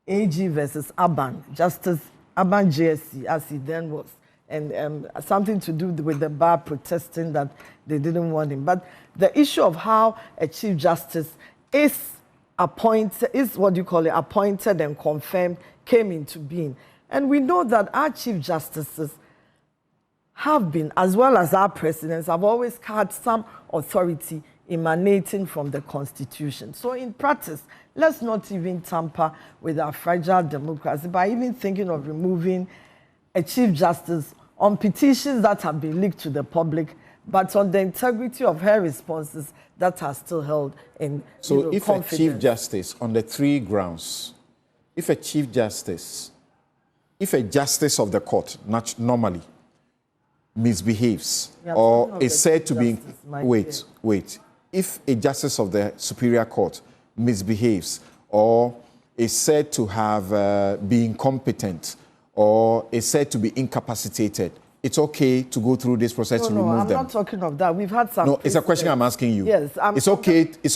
[SPEAKER 2] AG versus Aban, Justice Aban JSC, as he then was, and something to do with the bar protesting that they didn't want him. But the issue of how a Chief Justice is appointed, is what you call it, appointed and confirmed, came into being. And we know that our Chief Justices have been, as well as our presidents, have always had some authority emanating from the Constitution. So in practice, let's not even tamper with our fragile democracy by even thinking of removing a Chief Justice on petitions that have been leaked to the public, but on the integrity of her responses that are still held in
[SPEAKER 1] if
[SPEAKER 2] confidence.
[SPEAKER 1] A Chief Justice, on the three grounds, if a Justice of the court normally misbehaves or is said to be, if a Justice of the Superior Court misbehaves or is said to have been incompetent or is said to be incapacitated, it's okay to go through this process to remove them.
[SPEAKER 2] I'm not talking of that. We've had some.
[SPEAKER 1] No, it's a question I'm asking you.
[SPEAKER 2] Yes.
[SPEAKER 1] It's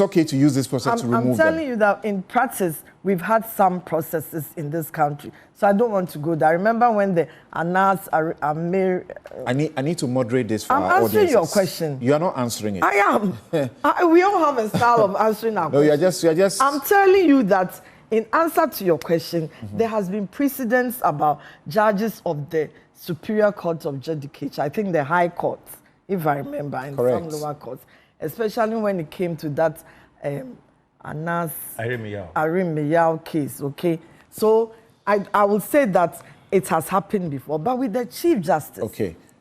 [SPEAKER 1] okay to use this process to remove them.
[SPEAKER 2] I'm telling you that in practice, we've had some processes in this country. So I don't want to go there. I remember when the Anas Amir...
[SPEAKER 1] I need to moderate this for our
[SPEAKER 2] I'm answering
[SPEAKER 1] audiences.
[SPEAKER 2] your question.
[SPEAKER 1] You are not answering it.
[SPEAKER 2] I am. We all have a style of answering our question.
[SPEAKER 1] No, you're just...
[SPEAKER 2] I'm telling you that in answer to your question, there has been precedents about judges of the Superior Court of Judicature, I think the High Court, if I remember, and some lower courts, especially when it came to that Anas Arim case, okay? So I will say that it has happened before, but with the Chief Justice,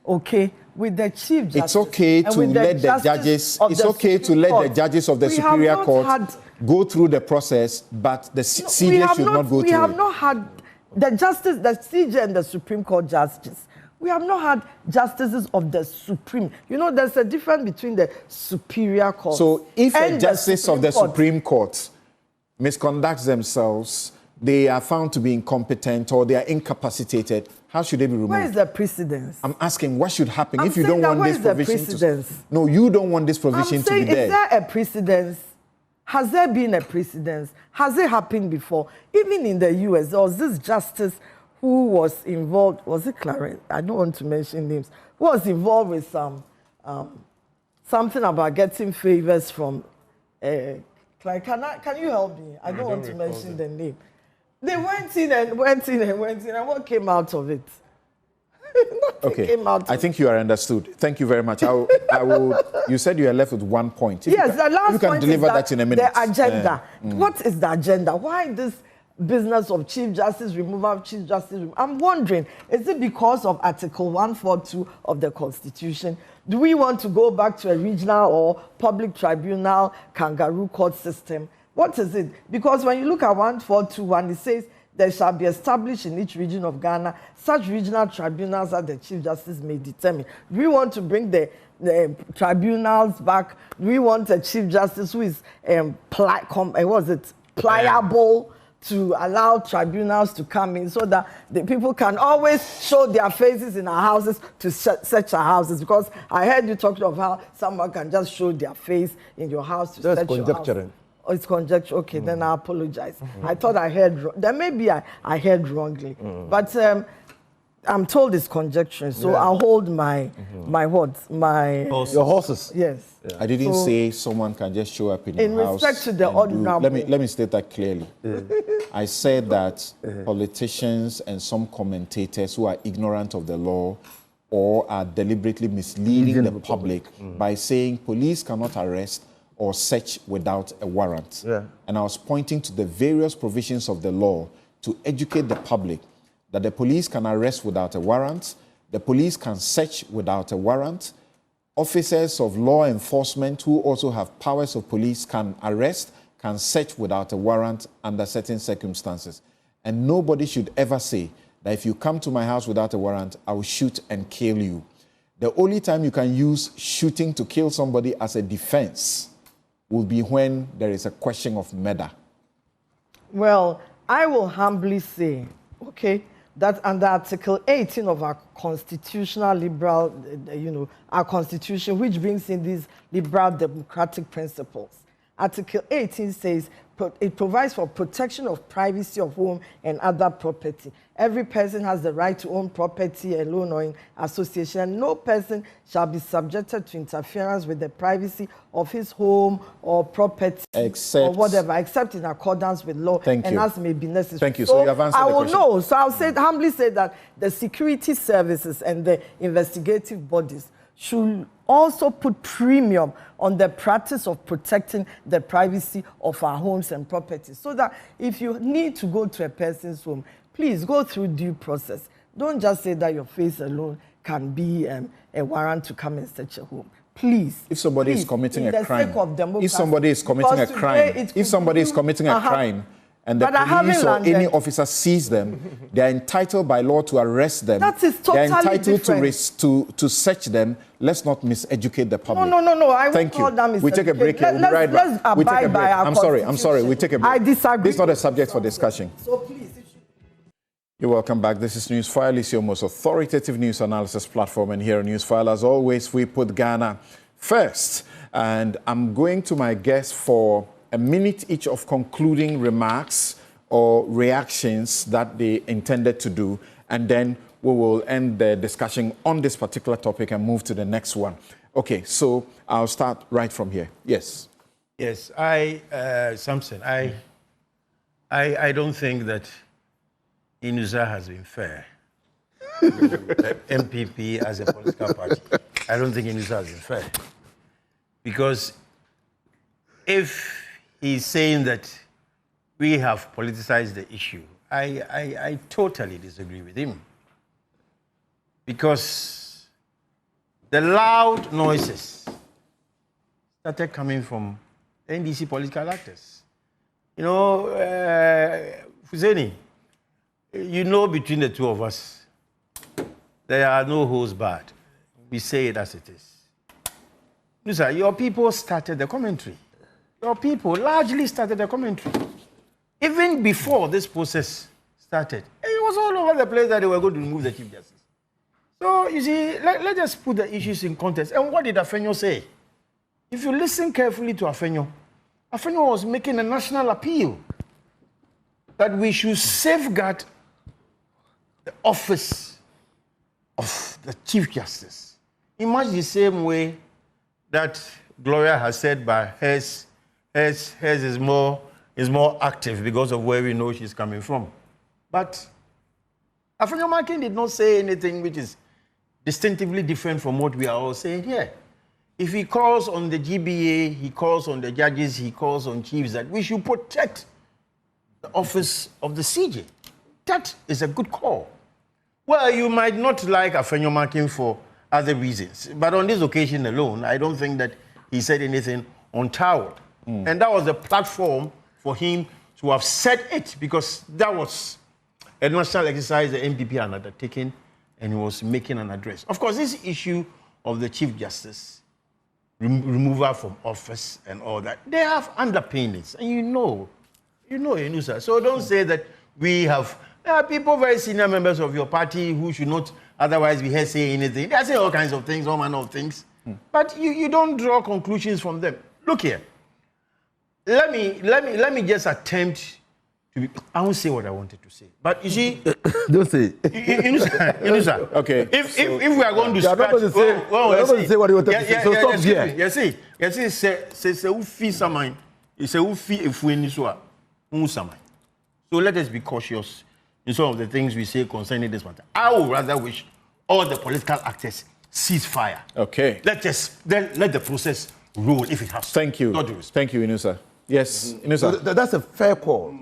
[SPEAKER 2] okay, with the Chief Justice,
[SPEAKER 1] it's okay to let the judges. It's okay to let the judges of the Superior Court go through the process, but the CJ should not go through it.
[SPEAKER 2] We have not had the justice, the CJ and the Supreme Court justice. We have not had justices of the Supreme. You know, there's a difference between the Superior Court.
[SPEAKER 1] So if a justice of the Supreme Court misconducts themselves, they are found to be incompetent or they are incapacitated, how should they be removed?
[SPEAKER 2] Where is the precedence?
[SPEAKER 1] I'm asking what should happen if you don't want this provision.
[SPEAKER 2] No,
[SPEAKER 1] you don't want this provision to be there.
[SPEAKER 2] Is there a precedence? Has there been a precedence? Has it happened before? Even in the US, there was this justice who was involved, was it Clarence? I don't want to mention names. Who was involved with something about getting favors from, can you help me? I don't want to mention the name. They went in, and what came out of it?
[SPEAKER 1] Okay, I think you are understood. Thank you very much. I will. You said you are left with 1 point.
[SPEAKER 2] Yes, the last point
[SPEAKER 1] you can deliver
[SPEAKER 2] is
[SPEAKER 1] that in a minute.
[SPEAKER 2] The agenda. What is the agenda? Why this business of Chief Justice, removal of Chief Justice. I'm wondering, is it because of Article 142 of the Constitution? Do we want to go back to a regional or public tribunal kangaroo court system? What is it? Because when you look at 1421, it says there shall be established in each region of Ghana such regional tribunals that the Chief Justice may determine. Do we want to bring the tribunals back? Do we want a Chief Justice who is pliable to allow tribunals to come in so that the people can always show their faces in our houses to search our houses? Because I heard you talking of how someone can just show their face in your house to search your house. Oh, it's conjecture. Okay, then I apologize. I thought I heard wrong. Then maybe I heard wrongly. But I'm told it's conjecture, so I'll hold my
[SPEAKER 3] your horses.
[SPEAKER 2] Yes.
[SPEAKER 1] I didn't say someone can just show up in your house.
[SPEAKER 2] In respect to the honorable.
[SPEAKER 1] Let me state that clearly. I said that politicians and some commentators who are ignorant of the law or are deliberately misleading the public by saying police cannot arrest or search without a warrant. And I was pointing to the various provisions of the law to educate the public that the police can arrest without a warrant, the police can search without a warrant, officers of law enforcement who also have powers of police can arrest, can search without a warrant under certain circumstances. And nobody should ever say that if you come to my house without a warrant, I will shoot and kill you. The only time you can use shooting to kill somebody as a defense will be when there is a question of murder.
[SPEAKER 2] Well, I will humbly say, okay, that under Article 18 of our constitutional liberal, our constitution, which brings in these liberal democratic principles, Article 18 says it provides for protection of privacy of home and other property. Every person has the right to own property alone or in association. No person shall be subjected to interference with the privacy of his home or property or whatever, except in accordance with law and as may be necessary.
[SPEAKER 1] Thank you. So you have answered the question.
[SPEAKER 2] I will know. So I'll humbly say that the security services and the investigative bodies should also put premium on the practice of protecting the privacy of our homes and properties, so that if you need to go to a person's home, please go through due process. Don't just say that your face alone can be a warrant to come and search a home. Please.
[SPEAKER 1] If somebody is committing a crime,
[SPEAKER 2] if somebody is committing
[SPEAKER 1] a crime, and the police or any officer sees them, they are entitled by law to arrest them.
[SPEAKER 2] That is totally
[SPEAKER 1] different. To search them. Let's not miseducate the public.
[SPEAKER 2] No. I
[SPEAKER 1] Thank you. We take a break here. We'll be right back. We take a break. I'm sorry. We take a break.
[SPEAKER 2] I disagree.
[SPEAKER 1] This is not a subject for discussion.
[SPEAKER 2] So please.
[SPEAKER 1] You're welcome back. This is Newsfile. It's your most authoritative news analysis platform. And here on Newsfile, as always, we put Ghana first. And I'm going to my guests for a minute each of concluding remarks or reactions that they intended to do, and then we will end the discussion on this particular topic and move to the next one. Okay, so I'll start right from here. Yes.
[SPEAKER 4] Yes, Samson, I don't think that Inusa has been fair to the NPP as a political party. I don't think Inusa has been fair. Because if he's saying that we have politicized the issue, I totally disagree with him. Because the loud noises started coming from NDC political actors. You know, Fuzeni, you know, between the two of us, there are no holes barred. We say it as it is. Listen, your people started the commentary. Your people largely started the commentary. Even before this process started, it was all over the place that they were going to remove the Chief Justice. So, you see, let's just put the issues in context. And what did Afenyo say? If you listen carefully to Afenyo, Afenyo was making a national appeal that we should safeguard the office of the Chief Justice in much the same way that Gloria has said, but hers is more active because of where we know she's coming from. But Afenyo Makin did not say anything which is distinctively different from what we are all saying here. If he calls on the GBA, he calls on the judges, he calls on chiefs that we should protect the office of the CJ. That is a good call. Well, you might not like Afenyo Markin for other reasons, but on this occasion alone, I don't think that he said anything untoward. And that was the platform for him to have said it, because that was a national exercise the NPP had undertaken, and he was making an address. Of course, this issue of the Chief Justice, removal from office and all that, they have underpinnings, and you know, Inusa. So don't say that we have... There are people, very senior members of your party, who should not otherwise be here saying anything. They are saying all kinds of things, all manner of things. But you don't draw conclusions from them. Look here. Let me just attempt to be... I won't say what I wanted to say. But you see...
[SPEAKER 3] Don't say.
[SPEAKER 4] Inusa,
[SPEAKER 1] okay.
[SPEAKER 4] If we are going to
[SPEAKER 3] You are not going to say, say what you wanted to say. So stop here.
[SPEAKER 4] You see, say ufi samai. You say ufi efueni soa. Unsamai. So let us be cautious in some of the things we say concerning this matter. I would rather wish all the political actors cease fire.
[SPEAKER 1] Okay.
[SPEAKER 4] Let the process roll if it has.
[SPEAKER 1] Thank you. Thank you, Inusa. Yes, Inusa.
[SPEAKER 3] So that's a fair call.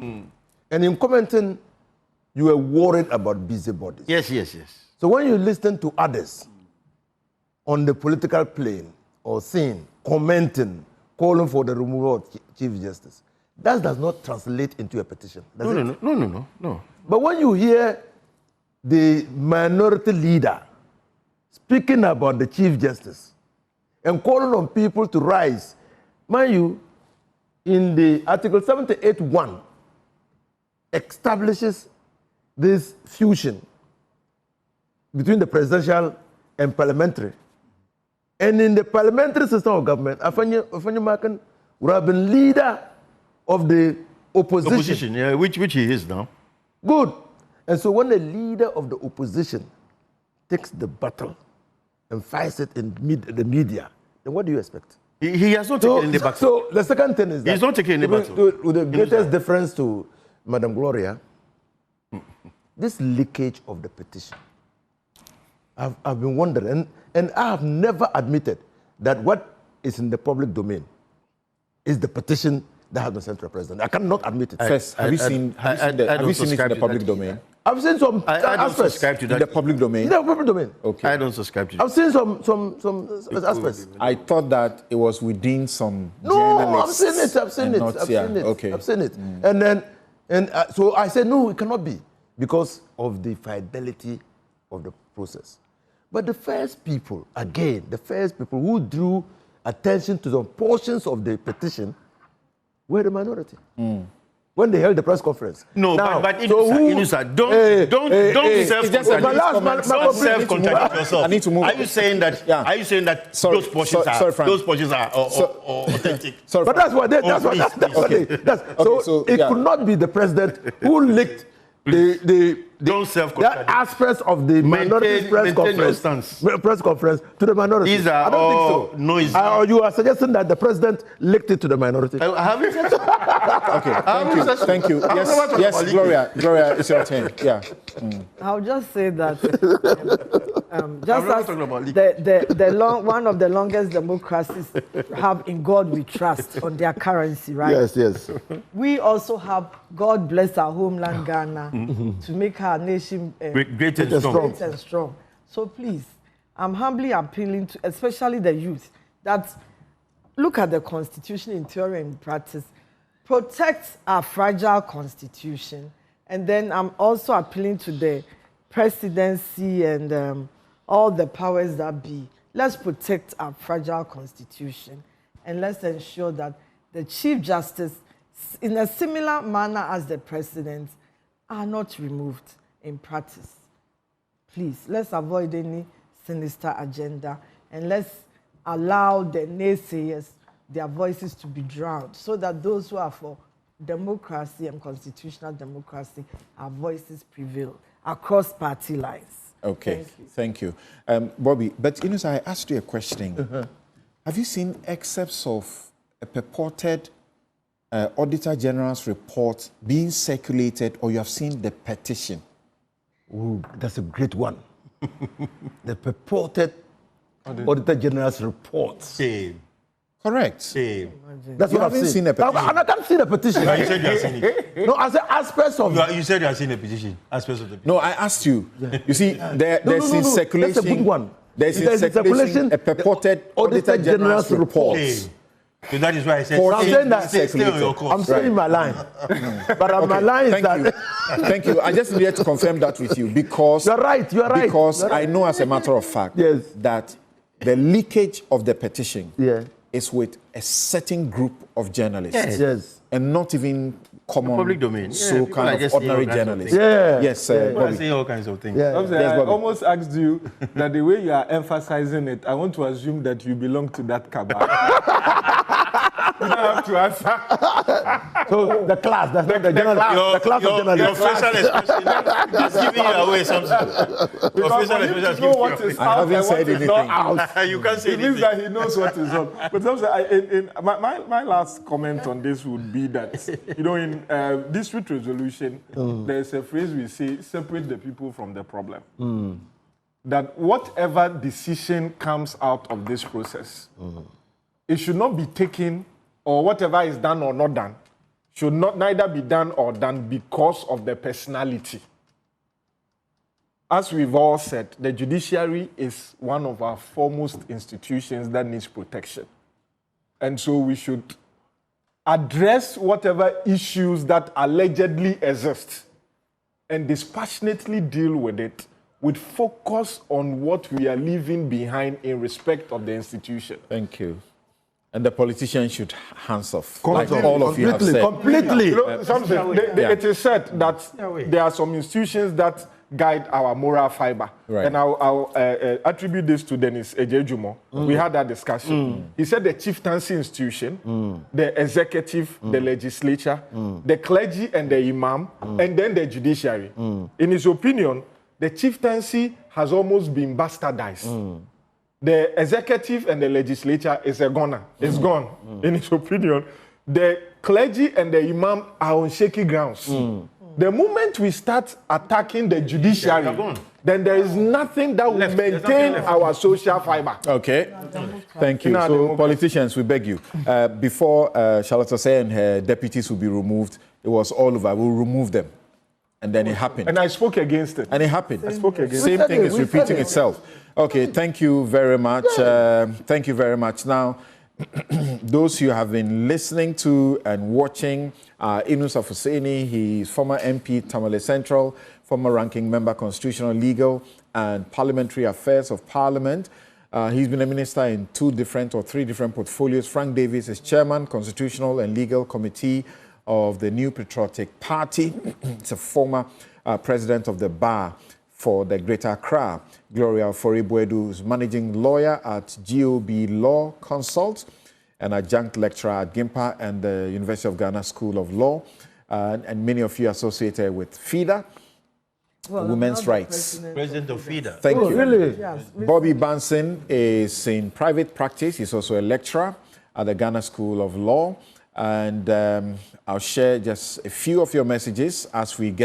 [SPEAKER 3] And in commenting, you were worried about busybodies.
[SPEAKER 4] Yes.
[SPEAKER 3] So when you listen to others on the political plane or scene, commenting, calling for the removal of Chief Justice, that does not translate into a petition.
[SPEAKER 4] No.
[SPEAKER 3] But when you hear the minority leader speaking about the Chief Justice and calling on people to rise, mind you, in the Article 78(1) establishes this fusion between the presidential and parliamentary. And in the parliamentary system of government, Afenyo Markin would have been leader of the opposition.
[SPEAKER 4] Yeah, which he is now.
[SPEAKER 3] Good. And so when the leader of the opposition takes the battle and fights it in the media, then what do you expect?
[SPEAKER 4] He has not taken any battle.
[SPEAKER 3] So the second thing is that...
[SPEAKER 4] He's not taking any battle.
[SPEAKER 3] With the greatest difference to Madam Gloria, this leakage of the petition, I've been wondering, and I have never admitted that what is in the public domain is the petition that has been sent to the president. I cannot admit it.
[SPEAKER 1] First, have you seen it in the public domain?
[SPEAKER 3] I've seen some
[SPEAKER 4] I don't
[SPEAKER 3] aspects.
[SPEAKER 4] subscribe to that.
[SPEAKER 1] In the public domain?
[SPEAKER 3] In the public domain.
[SPEAKER 1] Okay.
[SPEAKER 4] I don't subscribe to that.
[SPEAKER 3] I've seen some aspects.
[SPEAKER 1] I thought that it was within some
[SPEAKER 3] No,
[SPEAKER 1] journalists.
[SPEAKER 3] I've seen it.
[SPEAKER 1] Okay.
[SPEAKER 3] I've seen it. And so I said, no, it cannot be because of the fidelity of the process. But the first people who drew attention to some portions of the petition were the minority. When they held the press conference.
[SPEAKER 4] No,
[SPEAKER 3] now,
[SPEAKER 4] but Inusa, don't self-contradict yourself.
[SPEAKER 1] I need to move.
[SPEAKER 4] Are you saying that?
[SPEAKER 1] Yeah.
[SPEAKER 4] Are you saying that those portions are authentic?
[SPEAKER 3] But that's what it could not be the president who leaked the aspects of the minority press conference to the minority.
[SPEAKER 4] These are
[SPEAKER 3] I don't think so.
[SPEAKER 4] Noisy.
[SPEAKER 3] Or you are suggesting that the president leaked it to the minority?
[SPEAKER 4] Have you said so?
[SPEAKER 1] Okay, thank you. Yes, Gloria, it's your turn. Yeah.
[SPEAKER 2] I'll just say that just as one of the longest democracies have in God we trust on their currency, right?
[SPEAKER 3] Yes.
[SPEAKER 2] We also have God bless our homeland Ghana to make our nation
[SPEAKER 4] great and
[SPEAKER 2] strong. So please, I'm humbly appealing to especially the youth that look at the constitution in theory and practice, protect our fragile constitution, and then I'm also appealing to the presidency and all the powers that be. Let's protect our fragile constitution and let's ensure that the Chief Justice, in a similar manner as the president, are not removed in practice. Please, let's avoid any sinister agenda and let's allow the naysayers, their voices to be drowned so that those who are for democracy and constitutional democracy, our voices prevail across party lines.
[SPEAKER 1] Okay, thank you. Bobby, but I asked you a question. Have you seen excerpts of a purported Auditor General's report being circulated, or you have seen the petition?
[SPEAKER 3] Ooh, that's a great one. The purported Auditor General's report.
[SPEAKER 1] Correct.
[SPEAKER 4] Hey.
[SPEAKER 3] That's
[SPEAKER 1] You
[SPEAKER 3] what I've
[SPEAKER 1] haven't
[SPEAKER 3] seen.
[SPEAKER 1] seen a petition.
[SPEAKER 3] And I can't see the petition.
[SPEAKER 4] You said you have seen it.
[SPEAKER 3] No, I said aspects of.
[SPEAKER 4] You said you have seen a petition. Aspects of the petition.
[SPEAKER 1] No, I asked you. You see, there's in
[SPEAKER 3] no.
[SPEAKER 1] circulation.
[SPEAKER 3] That's a good one.
[SPEAKER 1] There's in circulation a purported Auditor General's report.
[SPEAKER 4] Hey. So that is why I said.
[SPEAKER 1] For-
[SPEAKER 3] I'm saying that.
[SPEAKER 4] Stay on your course.
[SPEAKER 3] I'm saying my line. But my line is
[SPEAKER 1] Thank
[SPEAKER 3] that.
[SPEAKER 1] you. Thank you. I just needed to confirm that with you because
[SPEAKER 3] You're right.
[SPEAKER 1] Because
[SPEAKER 3] You're right.
[SPEAKER 1] I know as a matter of fact
[SPEAKER 3] Yes.
[SPEAKER 1] that the leakage of the petition
[SPEAKER 3] Yeah.
[SPEAKER 1] is with a certain group of journalists.
[SPEAKER 3] Yes.
[SPEAKER 1] And not even common
[SPEAKER 4] Public domain. Yeah,
[SPEAKER 1] so
[SPEAKER 4] people are
[SPEAKER 1] kind of
[SPEAKER 4] just saying
[SPEAKER 1] ordinary
[SPEAKER 4] all kinds of
[SPEAKER 1] journalists.
[SPEAKER 4] things.
[SPEAKER 3] Yeah.
[SPEAKER 1] Yes,
[SPEAKER 4] People are
[SPEAKER 1] Bobby.
[SPEAKER 4] saying all kinds of things.
[SPEAKER 3] Yeah.
[SPEAKER 7] Obviously,
[SPEAKER 1] Yes,
[SPEAKER 7] I
[SPEAKER 1] Bobby.
[SPEAKER 7] almost asked you that the way you are emphasizing it, I want to assume that you belong to that cabal. You don't have to answer.
[SPEAKER 3] So the class, that's not the general. The class of
[SPEAKER 4] Your
[SPEAKER 3] journalists.
[SPEAKER 4] facial expression is giving you away something. Your
[SPEAKER 7] Because
[SPEAKER 4] facial
[SPEAKER 7] for him
[SPEAKER 4] expression
[SPEAKER 7] to know
[SPEAKER 4] is
[SPEAKER 7] what
[SPEAKER 4] giving
[SPEAKER 7] is
[SPEAKER 4] you
[SPEAKER 1] I
[SPEAKER 7] out
[SPEAKER 1] haven't
[SPEAKER 7] and what
[SPEAKER 1] said
[SPEAKER 7] is not
[SPEAKER 1] anything.
[SPEAKER 7] out.
[SPEAKER 4] You can't say
[SPEAKER 7] It means
[SPEAKER 4] anything.
[SPEAKER 7] that he knows what is up. But sometimes my last comment on this would be that, you know, in dispute resolution, there's a phrase we say, separate the people from the problem. That whatever decision comes out of this process, it should not be taken, or whatever is done or not done, should not neither be done or done because of the personality. As we've all said, the judiciary is one of our foremost institutions that needs protection. And so we should address whatever issues that allegedly exist and dispassionately deal with it with focus on what we are leaving behind in respect of the institution.
[SPEAKER 1] Thank you. And the politicians should hands off,
[SPEAKER 3] Completely,
[SPEAKER 1] like all of you have said.
[SPEAKER 3] Completely.
[SPEAKER 7] You know, something,
[SPEAKER 1] Yeah.
[SPEAKER 7] it is said that there are some institutions that guide our moral fiber.
[SPEAKER 1] Right.
[SPEAKER 7] And I'll attribute this to Dennis Ejejumo. We had that discussion. He said the chieftaincy institution, the executive, the legislature, the clergy and the imam, and then the judiciary. In his opinion, the chieftaincy has almost been bastardized. The executive and the legislature is a goner. It's gone, in his opinion. The clergy and the imam are on shaky grounds. The moment we start attacking the judiciary, then there is nothing that will maintain our social fiber.
[SPEAKER 1] Okay, thank you.
[SPEAKER 7] No,
[SPEAKER 1] So, politicians, we beg you, before Charlotte Osei and her deputies will be removed, it was all over. We'll remove them. And then it happened.
[SPEAKER 7] And I spoke against it.
[SPEAKER 1] And it happened.
[SPEAKER 7] I spoke against
[SPEAKER 1] Same
[SPEAKER 3] said
[SPEAKER 1] thing
[SPEAKER 3] it,
[SPEAKER 1] is
[SPEAKER 3] we said
[SPEAKER 1] repeating
[SPEAKER 3] it.
[SPEAKER 1] itself. Okay, thank you very much. Thank you very much. Now, those who have been listening to and watching Inus Afuseni, he's former MP, Tamale Central, former ranking member, Constitutional, Legal and Parliamentary Affairs of Parliament. He's been a minister in 2 different or 3 different portfolios. Frank Davis is chairman, Constitutional and Legal Committee of the New Patriotic Party. He's a former president of the Bar for the Greater Accra. Gloria Foribuedu is managing lawyer at GOB Law Consult and adjunct lecturer at GIMPA and the University of Ghana School of Law. And many of you associated with FIDA, Women's Rights.
[SPEAKER 4] President of FIDA.
[SPEAKER 1] Thank you.
[SPEAKER 3] Really?
[SPEAKER 2] Yes.
[SPEAKER 1] Bobby Banson is in private practice. He's also a lecturer at the Ghana School of Law. And I'll share just a few of your messages as we get